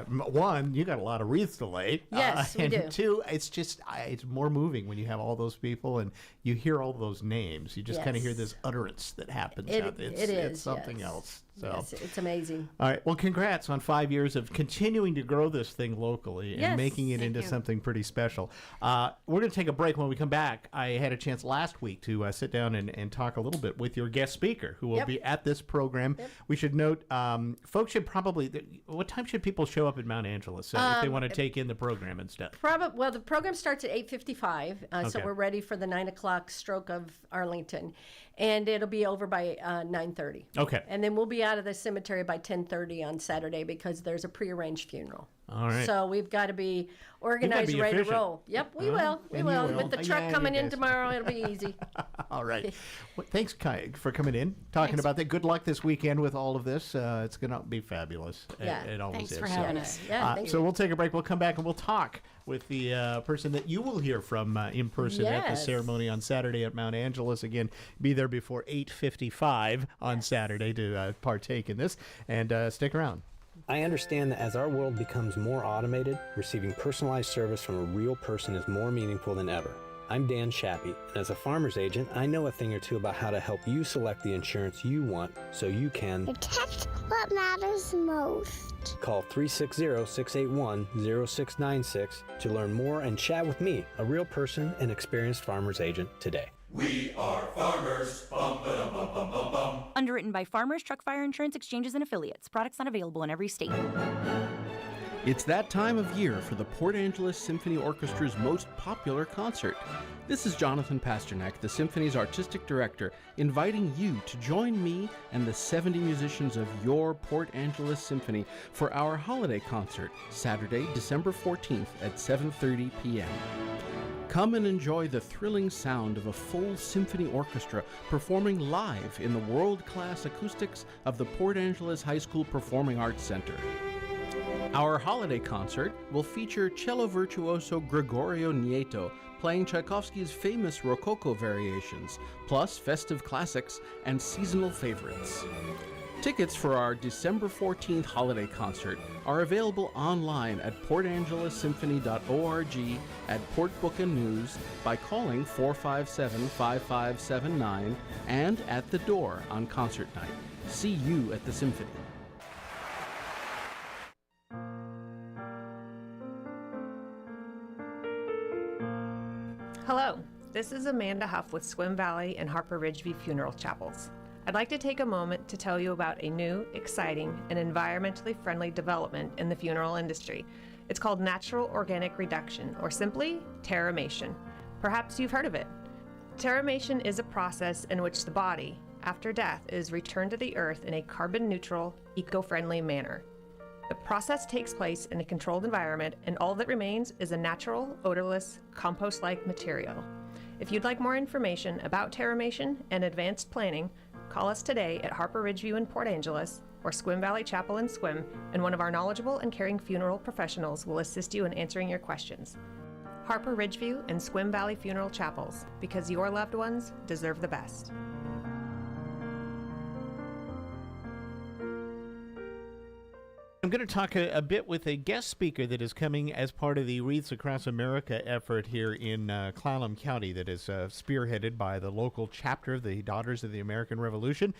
one, you got a lot of wreaths to lay. Yes, we do. And two, it's just it's more moving when you have all those people and you hear all those names. You just kind of hear this utterance that happens out there. It's something else. So. Yes, it's amazing. All right, well, congrats on 5 years of continuing to grow this thing locally and making it into something pretty special. We're going to take a break. When we come back, I had a chance last week to sit down and talk a little bit with your guest speaker who will be at this program. We should note, folks should probably, what time should people show up at Mount Angeles if they want to take in the program and stuff? Well, the program starts at 8:55, so we're ready for the 9 o'clock stroke of Arlington. And it'll be over by 9:30. Okay. And then we'll be out of the cemetery by 10:30 on Saturday because there's a prearranged funeral. All right. So we've got to be organized, be ready efficient. to roll. Yep, we will. We and will. you will. With the truck Yeah, coming you in guys. tomorrow, it'll be easy. All right. Well, thanks, Kai, for coming in, talking about that. Good luck this weekend with all of this. It's going to be fabulous. Yeah. It always Thanks is. for having us. Yeah, thank so you. we'll take a break. We'll come back and we'll talk with the person that you will hear from in person at the Yes. ceremony on Saturday at Mount Angeles. Again, be there before 8:55 on Saturday to partake in this. And stick around. I understand that as our world becomes more automated, receiving personalized service from a real person is more meaningful than ever. I'm Dan Shappy, and as a farmer's agent, I know a thing or two about how to help you select the insurance you want so you can Protect what matters most. call 360-681-0696 to learn more and chat with me, a real person and experienced farmer's agent, today. We are farmers. Bum, ba-dum, bum, bum, bum, bum. Underwritten by Farmers Truck Fire Insurance Exchanges and Affiliates. Products not available in every state. It's that time of year for the Port Angeles Symphony Orchestra's most popular concert. This is Jonathan Pasternak, the Symphony's artistic director, inviting you to join me and the 70 musicians of your Port Angeles Symphony for our holiday concert, Saturday, December 14th at 7:30 p.m. Come and enjoy the thrilling sound of a full symphony orchestra performing live in the world-class acoustics of the Port Angeles High School Performing Arts Center. Our holiday concert will feature cello virtuoso Gregorio Nieto playing Tchaikovsky's famous Rococo variations, plus festive classics and seasonal favorites. Tickets for our December 14th holiday concert are available online at portangelessymphony.org, at Port Book and News, by calling 457-5579, and at the door on concert night. See you at the Symphony. Hello, this is Amanda Huff with Swim Valley and Harper Ridgeview Funeral Chapels. I'd like to take a moment to tell you about a new, exciting, and environmentally friendly development in the funeral industry. It's called Natural Organic Reduction, or simply terramation. Perhaps you've heard of it. Terramation is a process in which the body, after death, is returned to the earth in a carbon-neutral, eco-friendly manner. The process takes place in a controlled environment, and all that remains is a natural, odorless, compost-like material. If you'd like more information about terramation and advanced planning, call us today at Harper Ridgeview in Port Angeles or Squim Valley Chapel in Squim, and one of our knowledgeable and caring funeral professionals will assist you in answering your questions. Harper Ridgeview and Squim Valley Funeral Chapels, because your loved ones deserve the best. I'm going to talk a bit with a guest speaker that is coming as part of the Wreaths Across America effort here in Clallam County that is spearheaded by the local chapter of the Daughters of the American Revolution,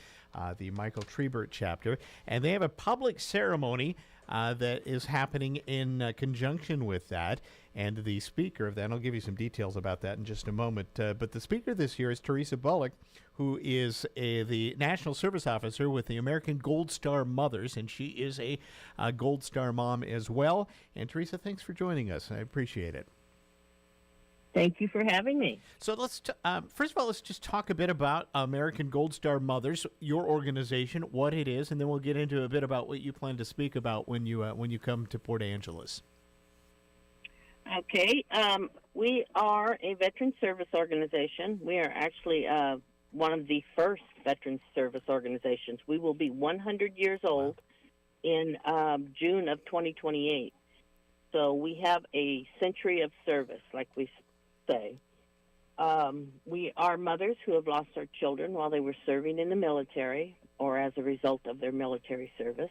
the Michael Trebert chapter. And they have a public ceremony that is happening in conjunction with that. And the speaker of that, and I'll give you some details about that in just a moment. But the speaker this year is Teresa Bullock, who is the National Service Officer with the American Gold Star Mothers, and she is a Gold Star mom as well. And Teresa, thanks for joining us. I appreciate it. Thank you for having me. So let's first of all, let's just talk a bit about American Gold Star Mothers, your organization, what it is, and then we'll get into a bit about what you plan to speak about when you come to Port Angeles. Okay. We are a veteran service organization. We are actually one of the first veteran service organizations. We will be 100 years old in June of 2028. So we have a century of service, like we say. We are mothers who have lost their children while they were serving in the military or as a result of their military service.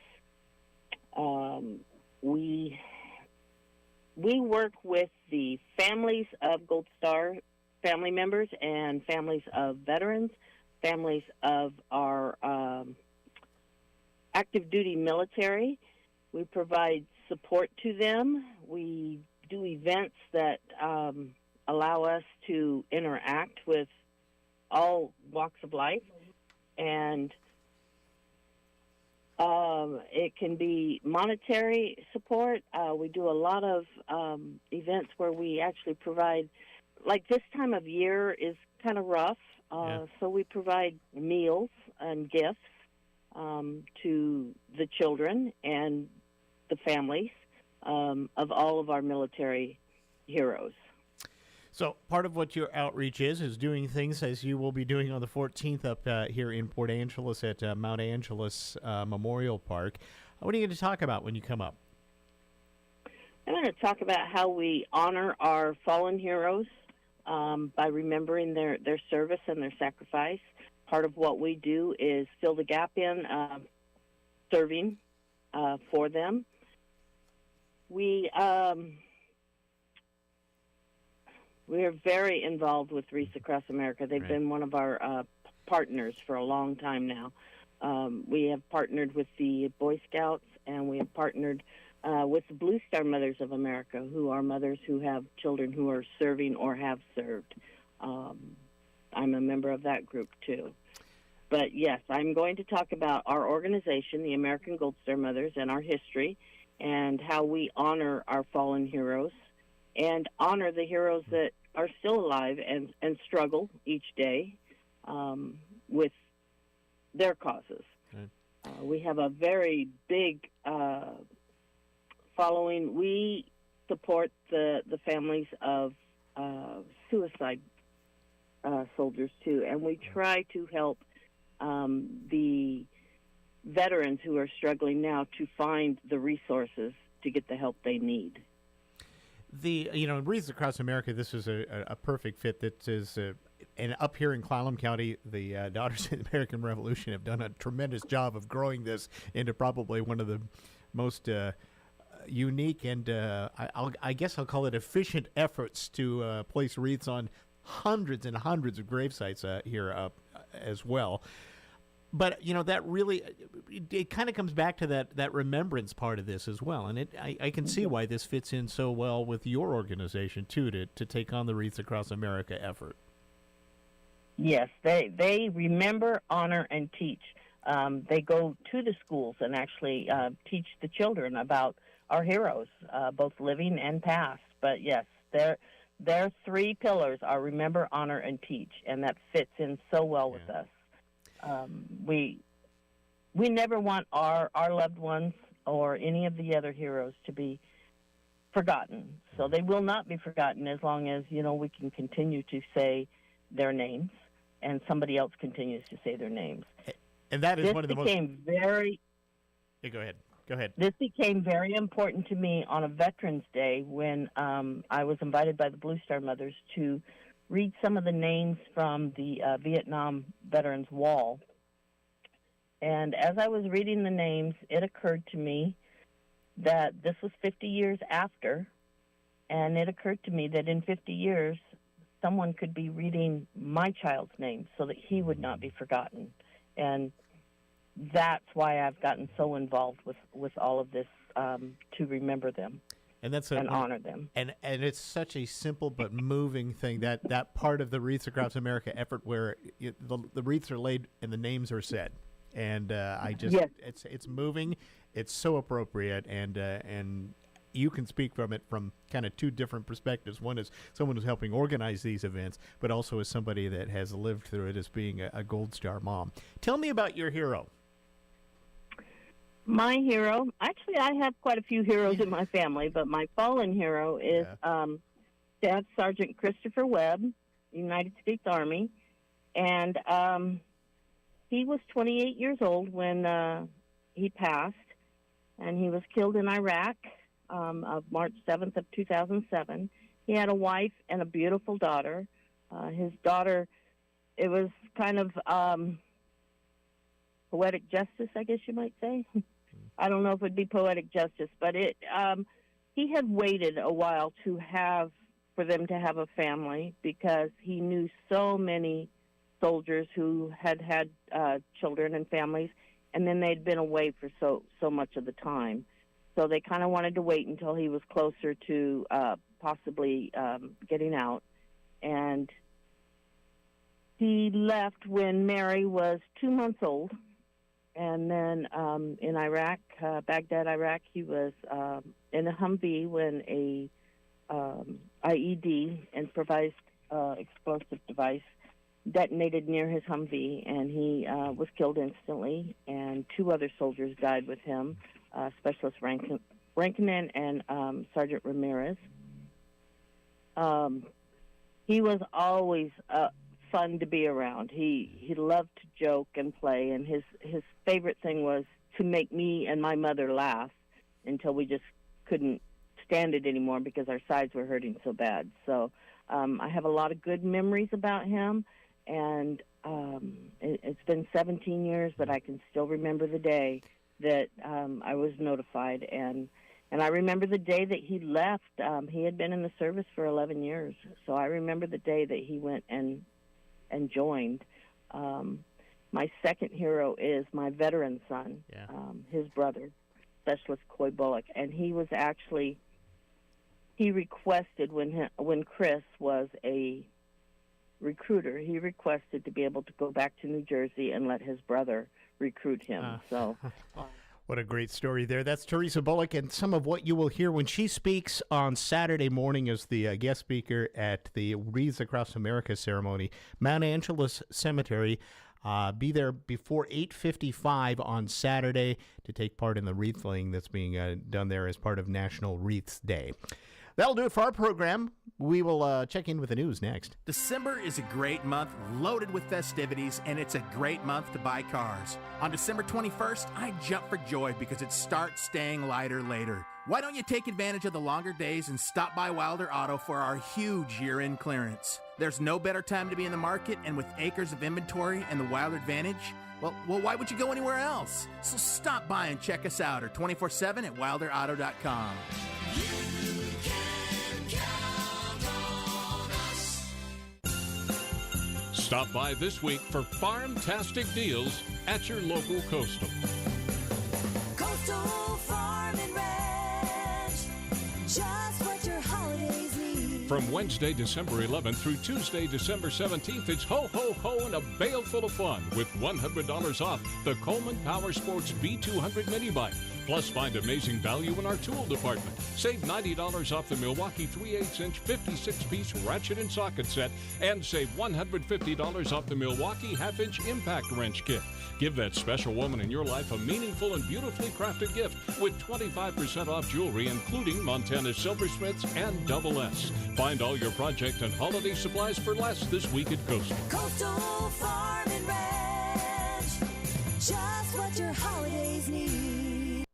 We work with the families of Gold Star family members and families of veterans, families of our active duty military. We provide support to them. We do events that allow us to interact with all walks of life, and it can be monetary support. We do a lot of events where we actually provide, like this time of year is kind of rough. So we provide meals and gifts to the children and the families of all of our military heroes. So part of what your outreach is doing things as you will be doing on the 14th up here in Port Angeles at Mount Angeles Memorial Park. What are you going to talk about when you come up? I'm going to talk about how we honor our fallen heroes by remembering their service and their sacrifice. Part of what we do is fill the gap in serving for them. We are very involved with Wreaths Across America. They've been one of our partners for a long time now. We have partnered with the Boy Scouts, and we have partnered with the Blue Star Mothers of America, who are mothers who have children who are serving or have served. I'm a member of that group, too. But, yes, I'm going to talk about our organization, the American Gold Star Mothers, and our history, and how we honor our fallen heroes and honor the heroes that are still alive and struggle each day with their causes. Right. We have a very big following. We support the families of suicide soldiers, too, and we try to help the veterans who are struggling now to find the resources to get the help they need. Wreaths Across America, this is a perfect fit. That is, and up here in Clallam County, the Daughters of the American Revolution have done a tremendous job of growing this into probably one of the most unique and I guess I'll call it efficient efforts to place wreaths on hundreds and hundreds of grave sites here as well. But, that really, it kind of comes back to that remembrance part of this as well. And I can see why this fits in so well with your organization, too, to take on the Wreaths Across America effort. Yes, they remember, honor, and teach. They go to the schools and actually teach the children about our heroes, both living and past. But, yes, their three pillars are remember, honor, and teach, and that fits in so well with us. We never want our loved ones or any of the other heroes to be forgotten. So they will not be forgotten as long as, we can continue to say their names and somebody else continues to say their names. And that is one of the most... Yeah, go ahead. This became very important to me on a Veterans Day when I was invited by the Blue Star Mothers to read some of the names from the Vietnam Veterans Wall. And as I was reading the names, it occurred to me that this was 50 years after, and it occurred to me that in 50 years, someone could be reading my child's name so that he would not be forgotten. And that's why I've gotten so involved with all of this to remember them. And honor them. And it's such a simple but moving thing, that part of the Wreaths Across America effort where the wreaths are laid and the names are said. And it's moving. It's so appropriate, and you can speak from it from kind of two different perspectives. One is someone who's helping organize these events, but also as somebody that has lived through it as being a Gold Star mom. Tell me about your hero. My hero, actually, I have quite a few heroes in my family, but my fallen hero is Staff Sergeant Christopher Webb, United States Army, and he was 28 years old when he passed, and he was killed in Iraq of March 7th of 2007. He had a wife and a beautiful daughter. His daughter, it was kind of poetic justice, I guess you might say. I don't know if it would be poetic justice, but he had waited a while for them to have a family because he knew so many soldiers who had children and families, and then they'd been away for so much of the time. So they kind of wanted to wait until he was closer to possibly getting out. And he left when Mary was 2 months old. And then in Iraq, Baghdad, Iraq, he was in a Humvee when a IED, improvised explosive device, detonated near his Humvee, and he was killed instantly, and 2 other soldiers died with him, Specialist Rankin and Sergeant Ramirez. He was always fun to be around. He loved to joke and play, and his favorite thing was to make me and my mother laugh until we just couldn't stand it anymore because our sides were hurting so bad. So I have a lot of good memories about him, and it's been 17 years, but I can still remember the day that I was notified, and I remember the day that he left. He had been in the service for 11 years, so I remember the day that he went and joined. My second hero is my veteran son, his brother, Specialist Coy Bullock, and he was actually, he requested when Chris was a recruiter, he requested to be able to go back to New Jersey and let his brother recruit him. So. What a great story there. That's Teresa Bullock, and some of what you will hear when she speaks on Saturday morning as the guest speaker at the Wreaths Across America ceremony. Mount Angeles Cemetery. Be there before 8:55 on Saturday to take part in the wreath laying that's being done there as part of National Wreaths Day. That'll do it for our program. We will check in with the news next. December is a great month loaded with festivities, and it's a great month to buy cars. On December 21st, I jump for joy because it starts staying lighter later. Why don't you take advantage of the longer days and stop by Wilder Auto for our huge year-end clearance? There's no better time to be in the market, and with acres of inventory and the Wilder Advantage, well, why would you go anywhere else? So stop by and check us out, or 24/7 at wilderauto.com. Stop by this week for farm-tastic deals at your local Coastal. Coastal Farm and Ranch, just what your holidays need. From Wednesday, December 11th through Tuesday, December 17th, it's ho, ho, ho, and a bale full of fun with $100 off the Coleman Power Sports B200 mini bike. Plus, find amazing value in our tool department. Save $90 off the Milwaukee 3/8-inch 56-piece ratchet and socket set, and save $150 off the Milwaukee half-inch impact wrench kit. Give that special woman in your life a meaningful and beautifully crafted gift with 25% off jewelry, including Montana Silversmiths and Double S. Find all your project and holiday supplies for less this week at Coastal. Coastal Farm and Ranch, just what your holidays need.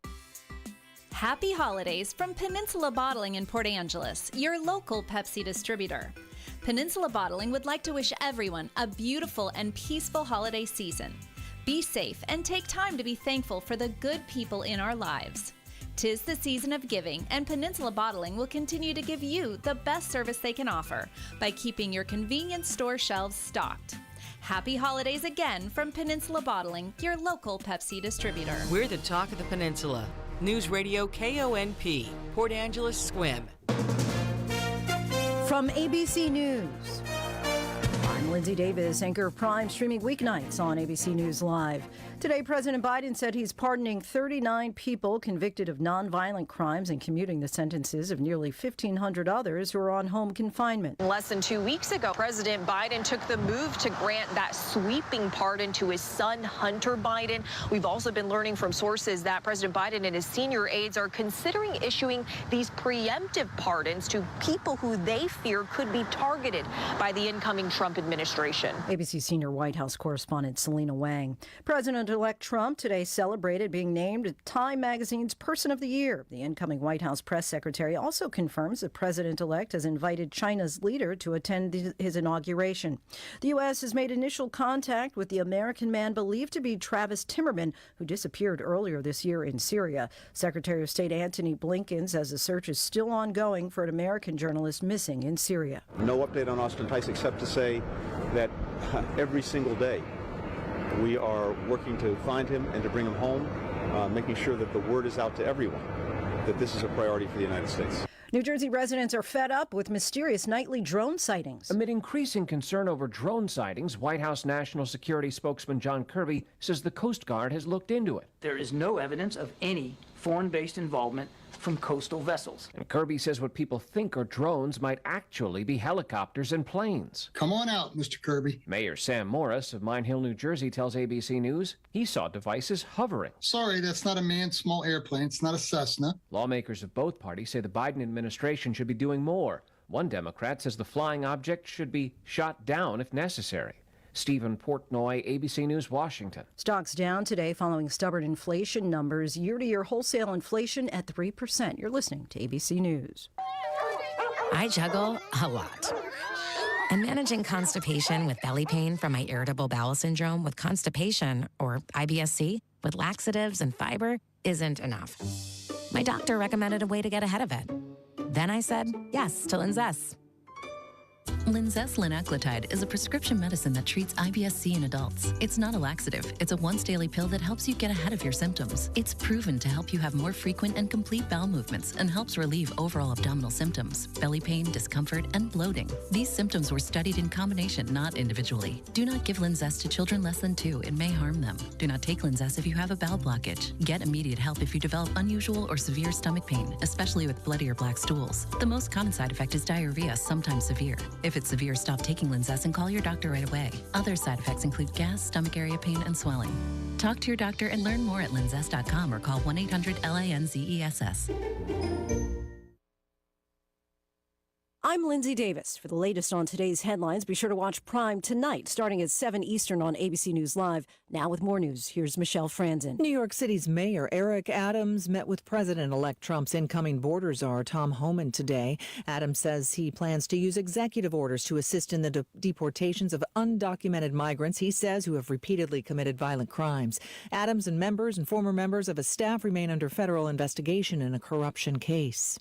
Happy holidays from Peninsula Bottling in Port Angeles, your local Pepsi distributor. Peninsula Bottling would like to wish everyone a beautiful and peaceful holiday season. Be safe and take time to be thankful for the good people in our lives. 'Tis the season of giving, and Peninsula Bottling will continue to give you the best service they can offer by keeping your convenience store shelves stocked. Happy holidays again from Peninsula Bottling, your local Pepsi distributor. We're the talk of the peninsula. Newsradio KONP, Port Angeles Squim. From ABC News, I'm Lindsay Davis, anchor of Prime, streaming weeknights on ABC News Live. Today, President Biden said he's pardoning 39 people convicted of nonviolent crimes and commuting the sentences of nearly 1,500 others who are on home confinement. Less than 2 weeks ago, President Biden took the move to grant that sweeping pardon to his son, Hunter Biden. We've also been learning from sources that President Biden and his senior aides are considering issuing these preemptive pardons to people who they fear could be targeted by the incoming Trump administration. ABC senior White House correspondent Selena Wang. President-elect Trump today celebrated being named Time Magazine's Person of the Year. The incoming White House press secretary also confirms the president-elect has invited China's leader to attend his inauguration. The U.S. has made initial contact with the American man believed to be Travis Timmerman, who disappeared earlier this year in Syria. Secretary of State Antony Blinken says the search is still ongoing for an American journalist missing in Syria. No update on Austin Tice except to say that every single day we are working to find him and to bring him home, making sure that the word is out to everyone that this is a priority for the United States. New Jersey residents are fed up with mysterious nightly drone sightings. Amid increasing concern over drone sightings, White House National Security spokesman John Kirby says the Coast Guard has looked into it. There is no evidence of any foreign-based involvement from coastal vessels. And Kirby says what people think are drones might actually be helicopters and planes. Come on out, Mr. Kirby. Mayor Sam Morris of Mine Hill, New Jersey tells ABC News he saw devices hovering. Sorry, that's not a manned small airplane. It's not a Cessna. Lawmakers of both parties say the Biden administration should be doing more. One Democrat says the flying object should be shot down if necessary. Stephen Portnoy, ABC News, Washington. Stocks down today following stubborn inflation numbers. Year-to-year wholesale inflation at 3%. You're listening to ABC News. I juggle a lot. And managing constipation with belly pain from my irritable bowel syndrome with constipation, or IBS-C, with laxatives and fiber isn't enough. My doctor recommended a way to get ahead of it. Then I said yes to Linzess. Linzess linaclotide is a prescription medicine that treats IBS-C in adults. It's not a laxative. It's a once-daily pill that helps you get ahead of your symptoms. It's proven to help you have more frequent and complete bowel movements and helps relieve overall abdominal symptoms, belly pain, discomfort, and bloating. These symptoms were studied in combination, not individually. Do not give Linzess to children less than 2. It may harm them. Do not take Linzess if you have a bowel blockage. Get immediate help if you develop unusual or severe stomach pain, especially with bloody or black stools. The most common side effect is diarrhea, sometimes severe. If it's severe, stop taking Linzess and call your doctor right away. Other side effects include gas, stomach area pain, and swelling. Talk to your doctor and learn more at linzess.com or call 1-800-LINZESS. I'm Lindsay Davis. For the latest on today's headlines, be sure to watch Prime tonight, starting at 7 Eastern on ABC News Live. Now with more news, here's Michelle Franzen. New York City's Mayor Eric Adams met with President-elect Trump's incoming border czar, Tom Homan, today. Adams says he plans to use executive orders to assist in the deportations of undocumented migrants, he says, who have repeatedly committed violent crimes. Adams and members and former members of his staff remain under federal investigation in a corruption case.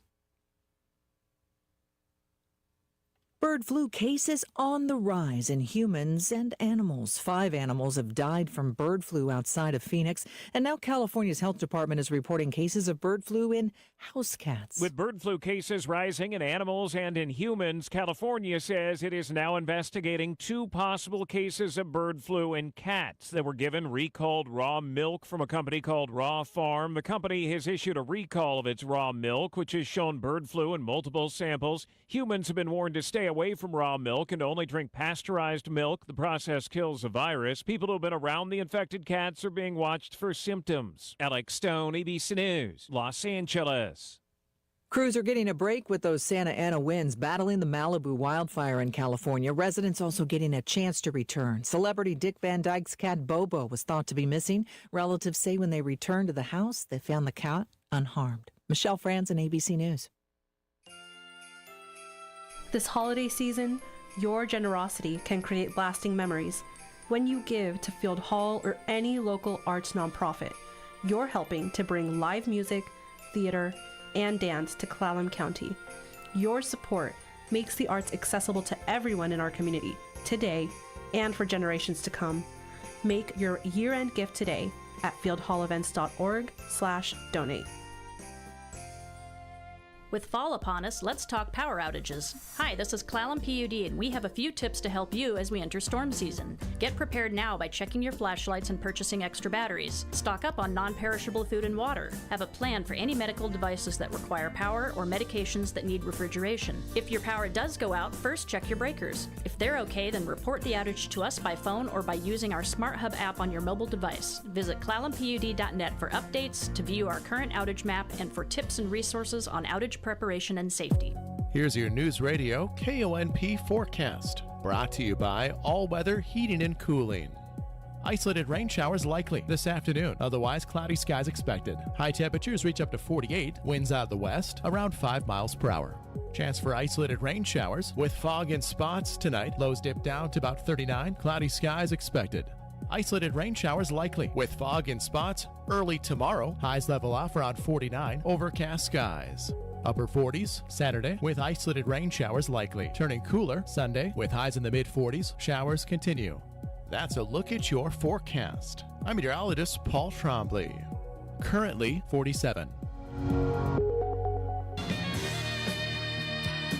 Bird flu cases on the rise in humans and animals. 5 animals have died from bird flu outside of Phoenix, and now California's health department is reporting cases of bird flu in house cats. With bird flu cases rising in animals and in humans, California says it is now investigating 2 possible cases of bird flu in cats that were given recalled raw milk from a company called Raw Farm. The company has issued a recall of its raw milk, which has shown bird flu in multiple samples. Humans have been warned to stay away from raw milk and only drink pasteurized milk. The process kills the virus. People who have been around the infected cats are being watched for symptoms. Alex Stone, ABC News, Los Angeles. Crews are getting a break with those Santa Ana winds battling the Malibu wildfire in California. Residents also getting a chance to return. Celebrity Dick Van Dyke's cat Bobo was thought to be missing. Relatives say when they returned to the house, they found the cat unharmed. Michelle Franzen, ABC News. This holiday season, your generosity can create lasting memories. When you give to Field Hall or any local arts nonprofit, you're helping to bring live music, theater, and dance to Clallam County. Your support makes the arts accessible to everyone in our community, today and for generations to come. Make your year-end gift today at fieldhallevents.org/donate. With fall upon us, let's talk power outages. Hi, this is Clallam PUD, and we have a few tips to help you as we enter storm season. Get prepared now by checking your flashlights and purchasing extra batteries. Stock up on non-perishable food and water. Have a plan for any medical devices that require power or medications that need refrigeration. If your power does go out, first check your breakers. If they're okay, then report the outage to us by phone or by using our Smart Hub app on your mobile device. Visit clallampud.net for updates, to view our current outage map, and for tips and resources on outage preparation and safety. Here's your Newsradio KONP forecast, brought to you by All Weather Heating and Cooling. Isolated rain showers likely this afternoon, otherwise cloudy skies expected. High temperatures reach up to 48, winds out of the west around 5 miles per hour. Chance for isolated rain showers with fog in spots tonight. Lows dip down to about 39, cloudy skies expected. Isolated rain showers likely with fog in spots early tomorrow. Highs level off around 49, overcast skies. Upper 40s Saturday with isolated rain showers likely. Turning cooler Sunday with highs in the mid-40s. Showers continue. That's a look at your forecast. I'm meteorologist Paul Trombley. Currently 47.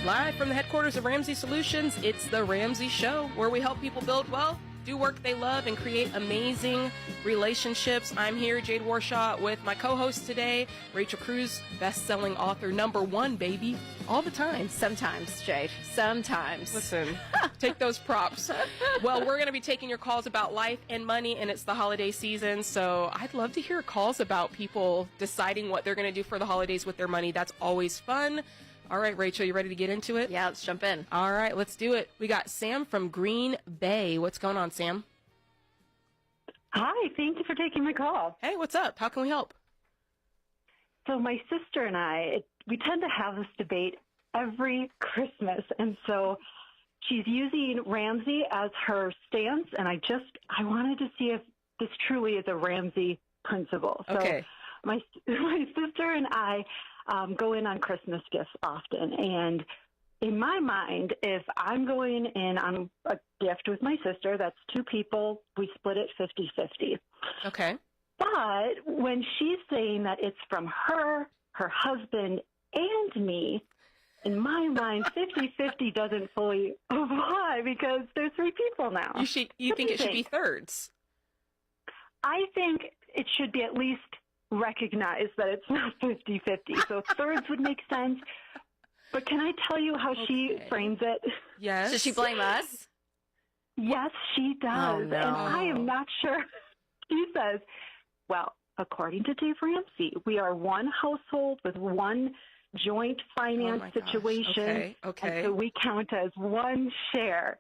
Live from the headquarters of Ramsey Solutions, it's The Ramsey Show, where we help people build wealth do work they love and create amazing relationships. I'm here, Jade Warshaw, with my co-host today, Rachel Cruz, best-selling author #1, baby, all the time. Sometimes, Jade. Sometimes. Listen, take those props. Well, we're going to be taking your calls about life and money, and it's the holiday season, so I'd love to hear calls about people deciding what they're going to do for the holidays with their money. That's always fun. All right, Rachel, you ready to get into it? Yeah, let's jump in. All right, let's do it. We got Sam from Green Bay. What's going on, Sam? Hi, thank you for taking my call. Hey, what's up? How can we help? So my sister and I, we tend to have this debate every Christmas, and so she's using Ramsey as her stance, and I wanted to see if this truly is a Ramsey principle. Okay. So my sister and I go in on Christmas gifts often, and in my mind, if I'm going in on a gift with my sister, that's two people, we split it 50-50. Okay. But when she's saying that it's from her husband, and me, in my mind, 50-50 doesn't fully apply because there's three people now. You think it should be thirds? I think it should be at least recognized that it's not 50-50. So thirds would make sense. But can I tell you how she frames it? Yes. Does she blame us? Yes, she does. Oh, no. And I am not sure. She says, well, according to Dave Ramsey, we are one household with one joint finance situation. Okay. And so we count as one share.